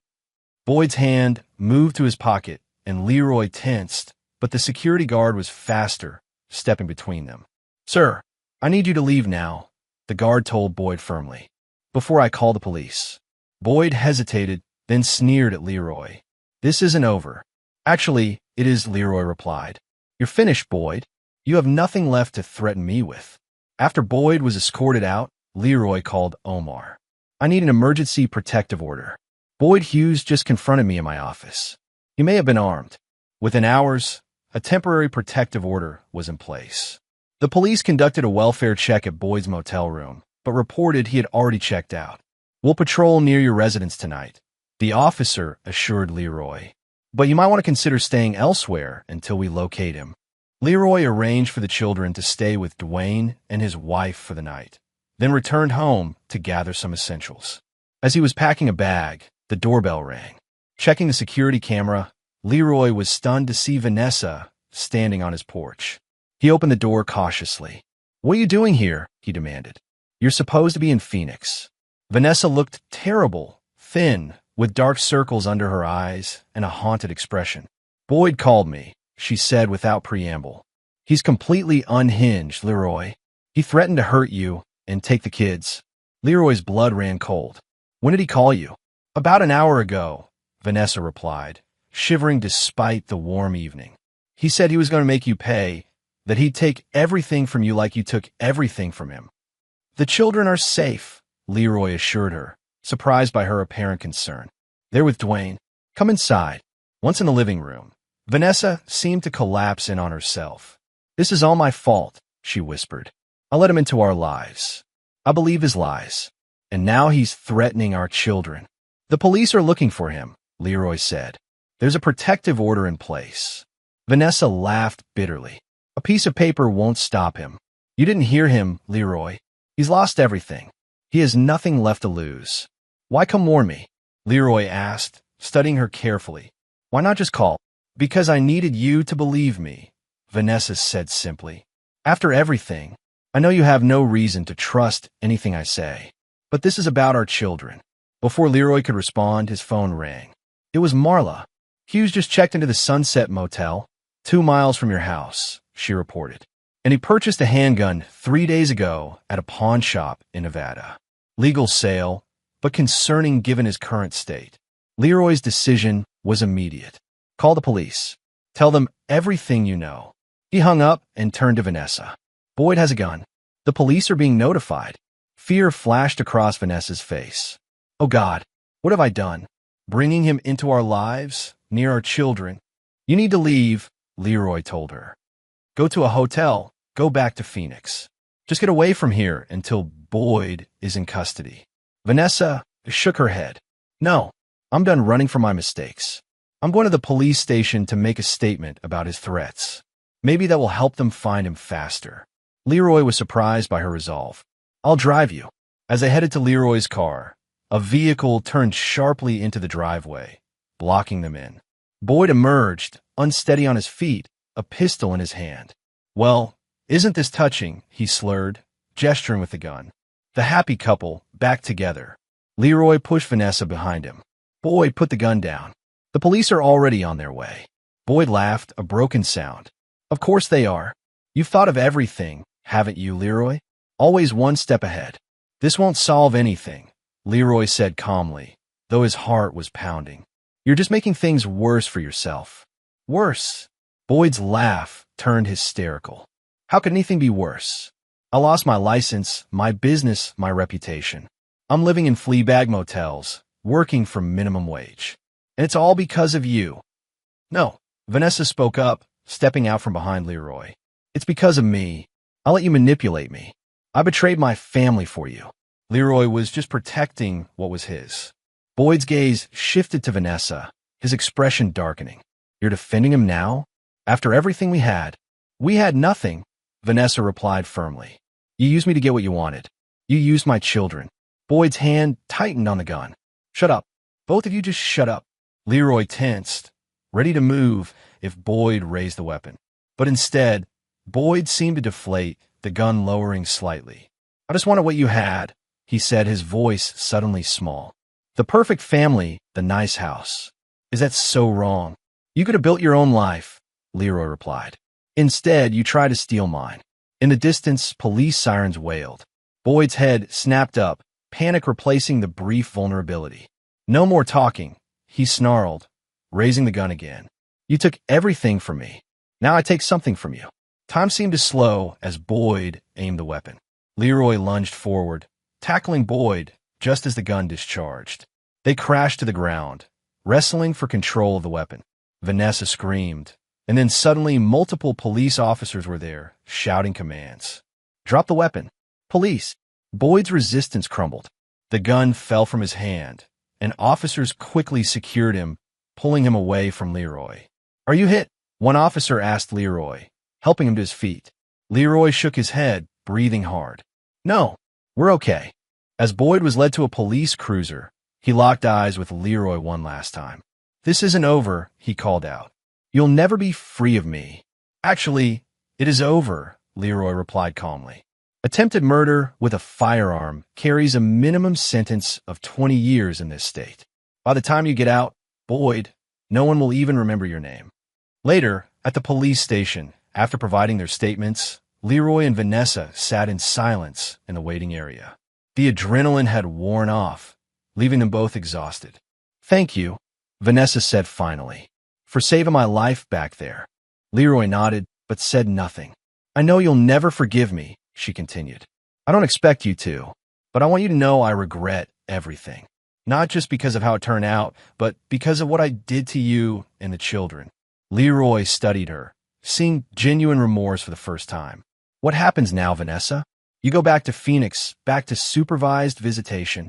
A: Boyd's hand moved to his pocket, and Leroy tensed, but the security guard was faster, stepping between them. Sir, I need you to leave now, the guard told Boyd firmly, before I call the police. Boyd hesitated, then sneered at Leroy. This isn't over. Actually, it is, Leroy replied. You're finished, Boyd. You have nothing left to threaten me with. After Boyd was escorted out, Leroy called Omar. I need an emergency protective order. Boyd Hughes just confronted me in my office. He may have been armed. Within hours, a temporary protective order was in place. The police conducted a welfare check at Boyd's motel room, but reported he had already checked out. We'll patrol near your residence tonight, the officer assured Leroy. But you might want to consider staying elsewhere until we locate him. Leroy arranged for the children to stay with Dwayne and his wife for the night, then returned home to gather some essentials. As he was packing a bag, the doorbell rang. Checking the security camera, Leroy was stunned to see Vanessa standing on his porch. He opened the door cautiously. What are you doing here? He demanded. You're supposed to be in Phoenix. Vanessa looked terrible, thin, with dark circles under her eyes and a haunted expression. Boyd called me, she said without preamble. He's completely unhinged, Leroy. He threatened to hurt you and take the kids. Leroy's blood ran cold. When did he call you? About an hour ago, Vanessa replied, shivering despite the warm evening. He said he was going to make you pay, that he'd take everything from you like you took everything from him. The children are safe, Leroy assured her, surprised by her apparent concern. They're with Dwayne. Come inside. Once in the living room, Vanessa seemed to collapse in on herself. This is all my fault, she whispered. I let him into our lives. I believe his lies. And now he's threatening our children. The police are looking for him, Leroy said. There's a protective order in place. Vanessa laughed bitterly. A piece of paper won't stop him. You didn't hear him, Leroy. He's lost everything. He has nothing left to lose. Why come warn me? Leroy asked, studying her carefully. Why not just call? Because I needed you to believe me, Vanessa said simply. After everything, I know you have no reason to trust anything I say. But this is about our children. Before Leroy could respond, his phone rang. It was Marla. Hughes just checked into the Sunset Motel, 2 miles from your house, she reported. And he purchased a handgun 3 days ago at a pawn shop in Nevada. Legal sale, but concerning given his current state. Leroy's decision was immediate. Call the police. Tell them everything you know. He hung up and turned to Vanessa. Boyd has a gun. The police are being notified. Fear flashed across Vanessa's face. Oh God, what have I done? Bringing him into our lives, near our children. You need to leave, Leroy told her. Go to a hotel. Go back to Phoenix. Just get away from here until Boyd is in custody. Vanessa shook her head. No, I'm done running from my mistakes. I'm going to the police station to make a statement about his threats. Maybe that will help them find him faster. Leroy was surprised by her resolve. I'll drive you. As they headed to Leroy's car, a vehicle turned sharply into the driveway, blocking them in. Boyd emerged, unsteady on his feet, a pistol in his hand. Well, isn't this touching? He slurred, gesturing with the gun. The happy couple, back together. Leroy pushed Vanessa behind him. Boyd put the gun down. The police are already on their way. Boyd laughed, a broken sound. Of course they are. You've thought of everything, haven't you, Leroy? Always one step ahead. This won't solve anything, Leroy said calmly, though his heart was pounding. You're just making things worse for yourself. Worse? Boyd's laugh turned hysterical. How could anything be worse? I lost my license, my business, my reputation. I'm living in fleabag motels, working for minimum wage. And it's all because of you. No, Vanessa spoke up, stepping out from behind Leroy. It's because of me. I'll let you manipulate me. I betrayed my family for you. Leroy was just protecting what was his. Boyd's gaze shifted to Vanessa, his expression darkening. You're defending him now? After everything we had? We had nothing, Vanessa replied firmly. You used me to get what you wanted. You used my children. Boyd's hand tightened on the gun. Shut up. Both of you just shut up. Leroy tensed, ready to move if Boyd raised the weapon. But instead, Boyd seemed to deflate, the gun lowering slightly. I just wanted what you had, he said, his voice suddenly small. The perfect family, the nice house. Is that so wrong? You could have built your own life, Leroy replied. Instead, you tried to steal mine. In the distance, police sirens wailed. Boyd's head snapped up, panic replacing the brief vulnerability. No more talking, he snarled, raising the gun again. You took everything from me. Now I take something from you. Time seemed to slow as Boyd aimed the weapon. Leroy lunged forward, tackling Boyd just as the gun discharged. They crashed to the ground, wrestling for control of the weapon. Vanessa screamed, and then suddenly multiple police officers were there, shouting commands. Drop the weapon. Police. Boyd's resistance crumbled. The gun fell from his hand, and officers quickly secured him, pulling him away from Leroy. Are you hit? One officer asked Leroy, helping him to his feet. Leroy shook his head, breathing hard. No, we're okay. As Boyd was led to a police cruiser, he locked eyes with Leroy one last time. This isn't over, he called out. You'll never be free of me. Actually, it is over, Leroy replied calmly. Attempted murder with a firearm carries a minimum sentence of 20 years in this state. By the time you get out, Boyd, no one will even remember your name. Later, at the police station, after providing their statements, Leroy and Vanessa sat in silence in the waiting area. The adrenaline had worn off, leaving them both exhausted. Thank you, Vanessa said finally, for saving my life back there. Leroy nodded, but said nothing. I know you'll never forgive me, she continued. I don't expect you to, but I want you to know I regret everything. Not just because of how it turned out, but because of what I did to you and the children. Leroy studied her, seeing genuine remorse for the first time. What happens now, Vanessa? You go back to Phoenix, back to supervised visitation.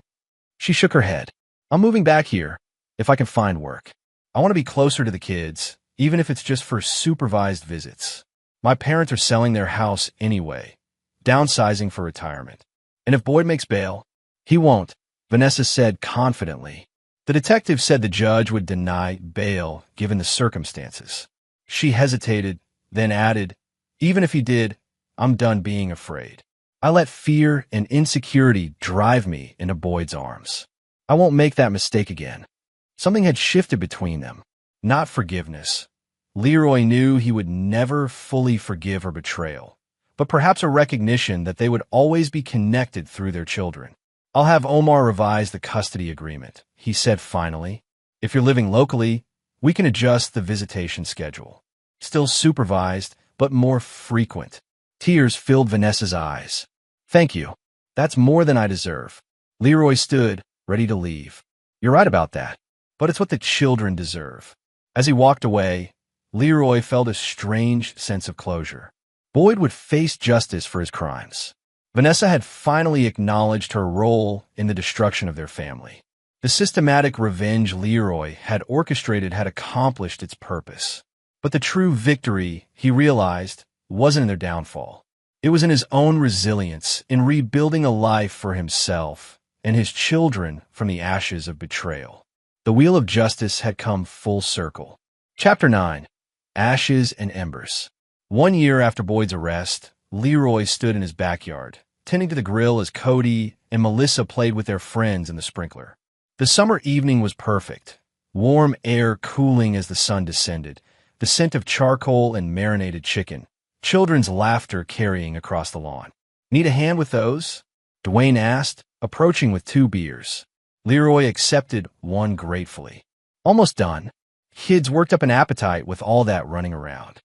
A: She shook her head. I'm moving back here, if I can find work. I want to be closer to the kids, even if it's just for supervised visits. My parents are selling their house anyway, downsizing for retirement. And if Boyd makes bail, he won't, Vanessa said confidently. The detective said the judge would deny bail given the circumstances. She hesitated, then added, even if he did, I'm done being afraid. I let fear and insecurity drive me into Boyd's arms. I won't make that mistake again. Something had shifted between them, not forgiveness. Leroy knew he would never fully forgive her betrayal, but perhaps a recognition that they would always be connected through their children. I'll have Omar revise the custody agreement, he said finally. If you're living locally, we can adjust the visitation schedule. Still supervised, but more frequent. Tears filled Vanessa's eyes. Thank you. That's more than I deserve. Leroy stood, ready to leave. You're right about that, but it's what the children deserve. As he walked away, Leroy felt a strange sense of closure. Boyd would face justice for his crimes. Vanessa had finally acknowledged her role in the destruction of their family. The systematic revenge Leroy had orchestrated had accomplished its purpose. But the true victory, he realized, wasn't in their downfall. It was in his own resilience, in rebuilding a life for himself and his children from the ashes of betrayal. The wheel of justice had come full circle. Chapter 9. Ashes and Embers. 1 year after Boyd's arrest, Leroy stood in his backyard, tending to the grill as Cody and Melissa played with their friends in the sprinkler. The summer evening was perfect, warm air cooling as the sun descended, the scent of charcoal and marinated chicken, children's laughter carrying across the lawn. Need a hand with those? Dwayne asked, approaching with 2 beers. Leroy accepted one gratefully. Almost done. Kids worked up an appetite with all that running around.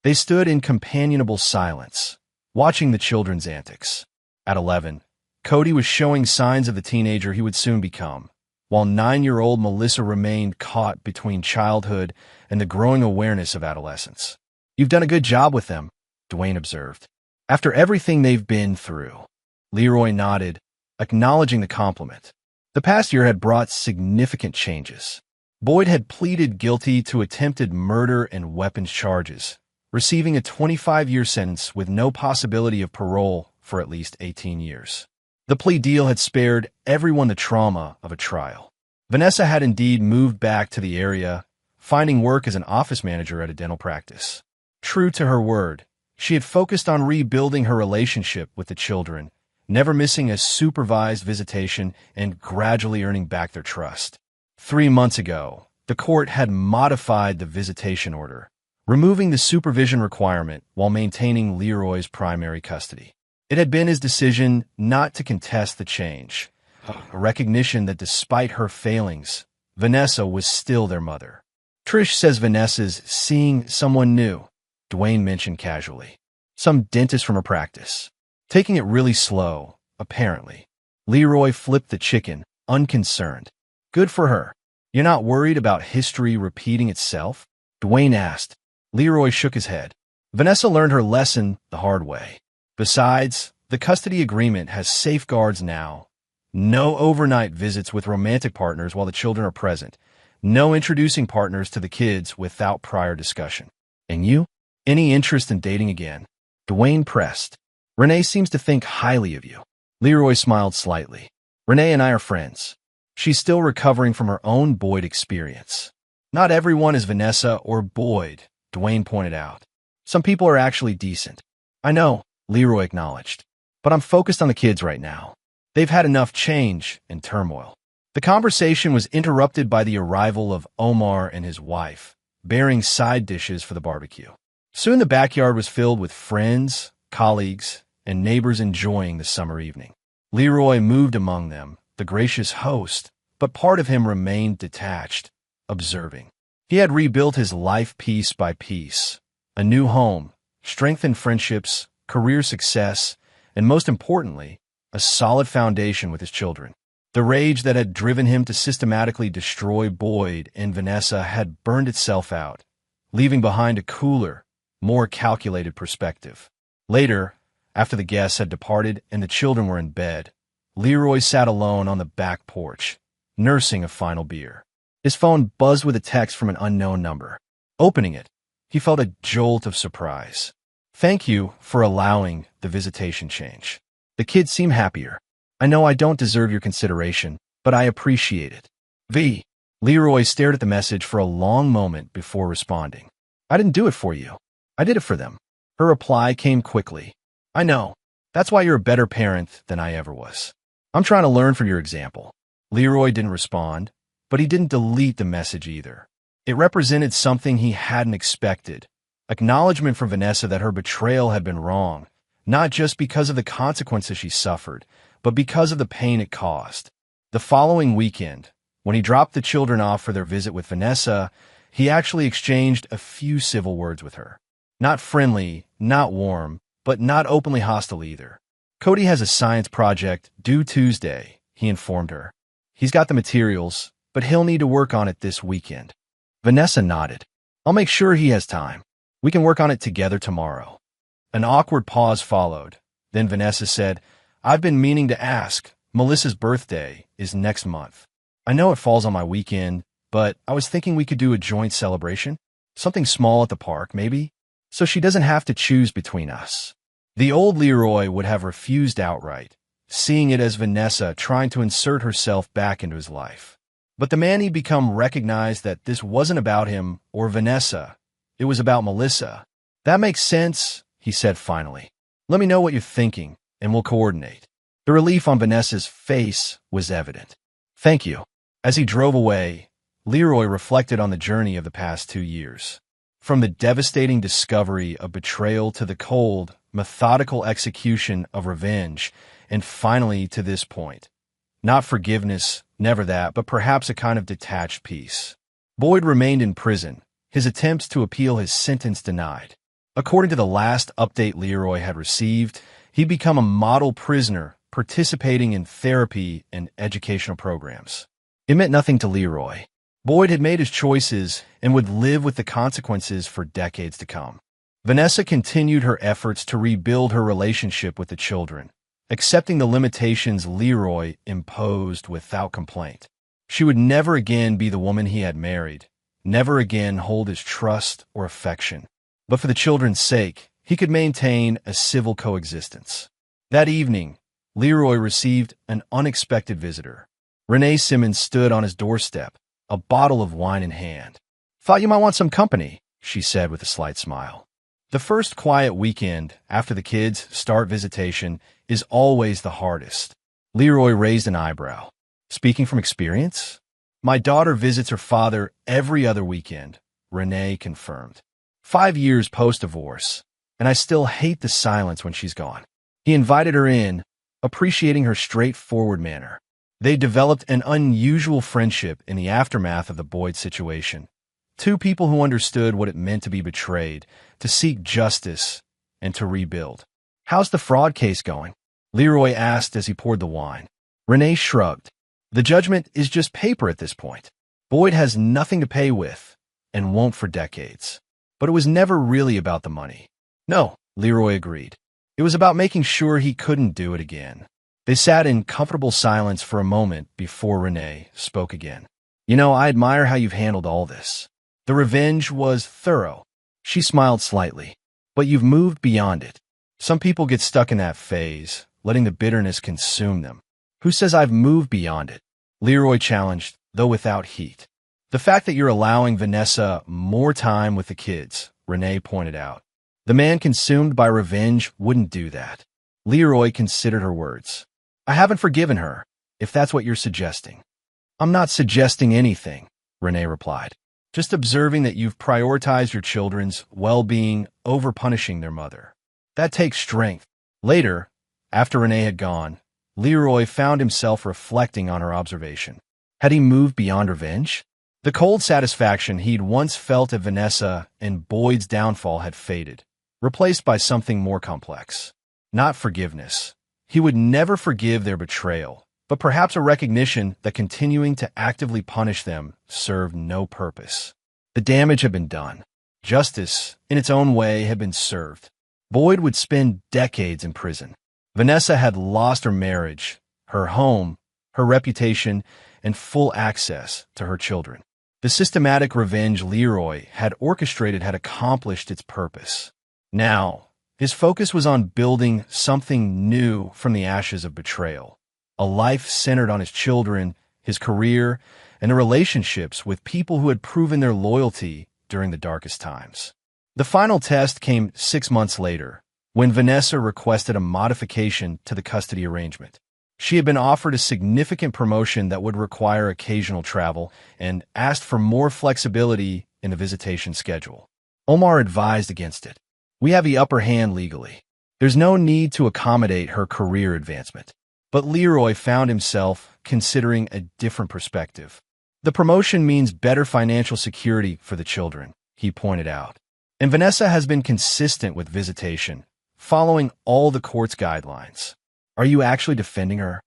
A: They stood in companionable silence, watching the children's antics. At 11, Cody was showing signs of the teenager he would soon become, while 9-year-old Melissa remained caught between childhood and the growing awareness of adolescence. You've done a good job with them, Dwayne observed. After everything they've been through, Leroy nodded, acknowledging the compliment. The past year had brought significant changes. Boyd had pleaded guilty to attempted murder and weapons charges, receiving a 25-year sentence with no possibility of parole for at least 18 years. The plea deal had spared everyone the trauma of a trial. Vanessa had indeed moved back to the area, finding work as an office manager at a dental practice. True to her word, she had focused on rebuilding her relationship with the children, never missing a supervised visitation and gradually earning back their trust. 3 months ago, the court had modified the visitation order, removing the supervision requirement while maintaining Leroy's primary custody. It had been his decision not to contest the change, a recognition that despite her failings, Vanessa was still their mother. Trish says Vanessa's seeing someone new, Dwayne mentioned casually. Some dentist from her practice. Taking it really slow, apparently. Leroy flipped the chicken, unconcerned. Good for her. You're not worried about history repeating itself? Dwayne asked. Leroy shook his head. Vanessa learned her lesson the hard way. Besides, the custody agreement has safeguards now. No overnight visits with romantic partners while the children are present. No introducing partners to the kids without prior discussion. And you? Any interest in dating again? Dwayne pressed. Renee seems to think highly of you. Leroy smiled slightly. Renee and I are friends. She's still recovering from her own Boyd experience. Not everyone is Vanessa or Boyd, Dwayne pointed out. Some people are actually decent. I know, Leroy acknowledged. But I'm focused on the kids right now. They've had enough change and turmoil. The conversation was interrupted by the arrival of Omar and his wife, bearing side dishes for the barbecue. Soon the backyard was filled with friends, colleagues, and neighbors enjoying the summer evening. Leroy moved among them, the gracious host, but part of him remained detached, observing. He had rebuilt his life piece by piece. A new home, strengthened friendships, career success, and most importantly, a solid foundation with his children. The rage that had driven him to systematically destroy Boyd and Vanessa had burned itself out, leaving behind a cooler, more calculated perspective. Later, after the guests had departed and the children were in bed, Leroy sat alone on the back porch, nursing a final beer. His phone buzzed with a text from an unknown number. Opening it, he felt a jolt of surprise. Thank you for allowing the visitation change. The kids seem happier. I know I don't deserve your consideration, but I appreciate it. V. Leroy stared at the message for a long moment before responding. I didn't do it for you. I did it for them. Her reply came quickly. I know. That's why you're a better parent than I ever was. I'm trying to learn from your example. Leroy didn't respond, but he didn't delete the message either. It represented something he hadn't expected. Acknowledgement from Vanessa that her betrayal had been wrong, not just because of the consequences she suffered, but because of the pain it caused. The following weekend, when he dropped the children off for their visit with Vanessa, he actually exchanged a few civil words with her. Not friendly, not warm, but not openly hostile either. Cody has a science project due Tuesday, he informed her. He's got the materials, but he'll need to work on it this weekend. Vanessa nodded. I'll make sure he has time. We can work on it together tomorrow. An awkward pause followed. Then Vanessa said, I've been meaning to ask. Melissa's birthday is next month. I know it falls on my weekend, but I was thinking we could do a joint celebration. Something small at the park, maybe? So she doesn't have to choose between us. The old Leroy would have refused outright, seeing it as Vanessa trying to insert herself back into his life. But the man he'd become recognized that this wasn't about him or Vanessa. It was about Melissa. That makes sense, he said finally. Let me know what you're thinking, and we'll coordinate. The relief on Vanessa's face was evident. Thank you. As he drove away, Leroy reflected on the journey of the past 2 years. From the devastating discovery of betrayal to the cold, methodical execution of revenge, and finally to this point. Not forgiveness, never that, but perhaps a kind of detached peace. Boyd remained in prison, his attempts to appeal his sentence denied. According to the last update Leroy had received, he'd become a model prisoner participating in therapy and educational programs. It meant nothing to Leroy. Boyd had made his choices and would live with the consequences for decades to come. Vanessa continued her efforts to rebuild her relationship with the children, accepting the limitations Leroy imposed without complaint. She would never again be the woman he had married, never again hold his trust or affection. But for the children's sake, he could maintain a civil coexistence. That evening, Leroy received an unexpected visitor. Renee Simmons stood on his doorstep, a bottle of wine in hand. "Thought you might want some company," she said with a slight smile. The first quiet weekend after the kids start visitation is always the hardest. Leroy raised an eyebrow. "Speaking from experience?" "My daughter visits her father every other weekend," Renee confirmed. 5 years post-divorce, and I still hate the silence when she's gone. He invited her in, appreciating her straightforward manner. They developed an unusual friendship in the aftermath of the Boyd situation. Two people who understood what it meant to be betrayed, to seek justice, and to rebuild. "How's the fraud case going?" Leroy asked as he poured the wine. Renee shrugged. "The judgment is just paper at this point. Boyd has nothing to pay with, and won't for decades. But it was never really about the money." "No," Leroy agreed. "It was about making sure he couldn't do it again." They sat in comfortable silence for a moment before Renee spoke again. "You know, I admire how you've handled all this. The revenge was thorough." She smiled slightly. "But you've moved beyond it. Some people get stuck in that phase, letting the bitterness consume them." "Who says I've moved beyond it?" Leroy challenged, though without heat. "The fact that you're allowing Vanessa more time with the kids," Renee pointed out. "The man consumed by revenge wouldn't do that." Leroy considered her words. "I haven't forgiven her, if that's what you're suggesting." "I'm not suggesting anything," Renee replied. "Just observing that you've prioritized your children's well-being over punishing their mother. That takes strength." Later, after Renee had gone, Leroy found himself reflecting on her observation. Had he moved beyond revenge? The cold satisfaction he'd once felt at Vanessa and Boyd's downfall had faded, replaced by something more complex. Not forgiveness. He would never forgive their betrayal, but perhaps a recognition that continuing to actively punish them served no purpose. The damage had been done. Justice, in its own way, had been served. Boyd would spend decades in prison. Vanessa had lost her marriage, her home, her reputation, and full access to her children. The systematic revenge Leroy had orchestrated had accomplished its purpose. Now, his focus was on building something new from the ashes of betrayal, a life centered on his children, his career, and the relationships with people who had proven their loyalty during the darkest times. The final test came 6 months later, when Vanessa requested a modification to the custody arrangement. She had been offered a significant promotion that would require occasional travel and asked for more flexibility in the visitation schedule. Omar advised against it. "We have the upper hand legally. There's no need to accommodate her career advancement." But Leroy found himself considering a different perspective. "The promotion means better financial security for the children," he pointed out. "And Vanessa has been consistent with visitation, following all the court's guidelines. Are you actually defending her?"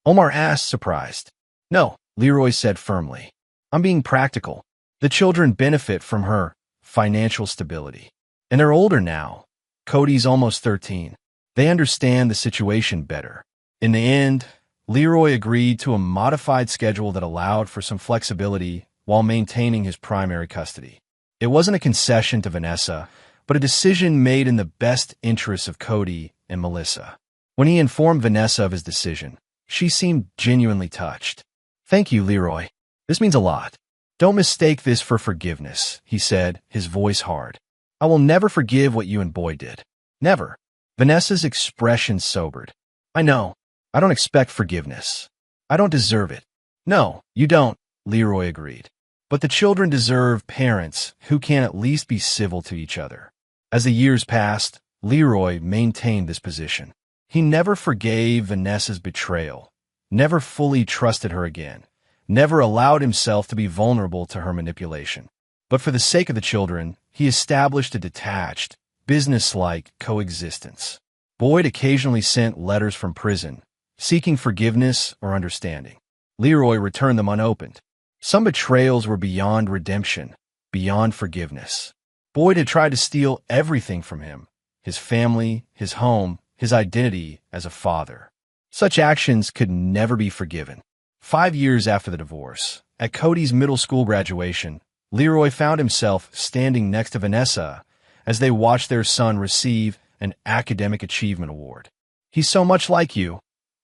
A: Omar asked, surprised. "No," Leroy said firmly. "I'm being practical. The children benefit from her financial stability. And they're older now. Cody's almost 13. They understand the situation better." In the end, Leroy agreed to a modified schedule that allowed for some flexibility while maintaining his primary custody. It wasn't a concession to Vanessa, but a decision made in the best interests of Cody and Melissa. When he informed Vanessa of his decision, she seemed genuinely touched. "Thank you, Leroy. This means a lot. Don't mistake this for forgiveness," he said, his voice hard. "I will never forgive what you and Boyd did. Never." Vanessa's expression sobered. "I know. I don't expect forgiveness. I don't deserve it." "No, you don't," Leroy agreed. "But the children deserve parents who can at least be civil to each other." As the years passed, Leroy maintained this position. He never forgave Vanessa's betrayal, never fully trusted her again, never allowed himself to be vulnerable to her manipulation. But for the sake of the children, he established a detached, business-like coexistence. Boyd occasionally sent letters from prison, seeking forgiveness or understanding. Leroy returned them unopened. Some betrayals were beyond redemption, beyond forgiveness. Boyd had tried to steal everything from him: his family, his home, his identity as a father. Such actions could never be forgiven. 5 years after the divorce, at Cody's middle school graduation, Leroy found himself standing next to Vanessa as they watched their son receive an academic achievement award. He's so much like you,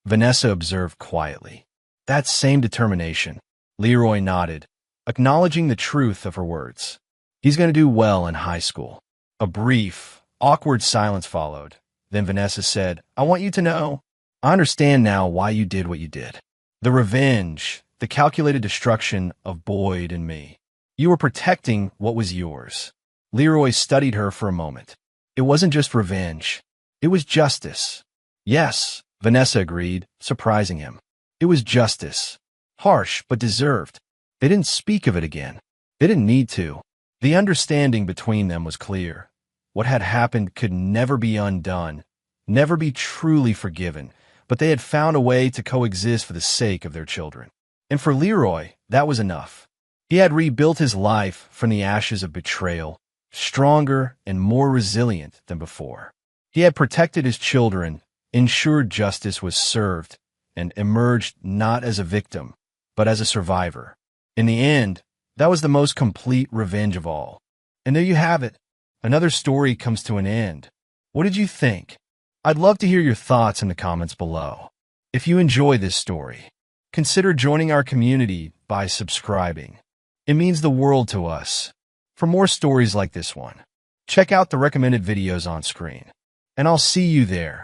A: Vanessa observed quietly. That same determination. Leroy nodded, acknowledging the truth of her words. He's going to do well in high school. A brief, awkward silence followed. Then Vanessa said, I want you to know, I understand now why you did what you did. The revenge, the calculated destruction of Boyd and me. You were protecting what was yours. Leroy studied her for a moment. It wasn't just revenge. It was justice. Yes, Vanessa agreed, surprising him. It was justice. Harsh, but deserved. They didn't speak of it again. They didn't need to. The understanding between them was clear. What had happened could never be undone, never be truly forgiven, but they had found a way to coexist for the sake of their children. And for Leroy, that was enough. He had rebuilt his life from the ashes of betrayal, stronger and more resilient than before. He had protected his children, ensured justice was served, and emerged not as a victim, but as a survivor. In the end, that was the most complete revenge of all. And there you have it. Another story comes to an end. What did you think? I'd love to hear your thoughts in the comments below. If you enjoy this story, consider joining our community by subscribing. It means the world to us. For more stories like this one, check out the recommended videos on screen. And I'll see you there.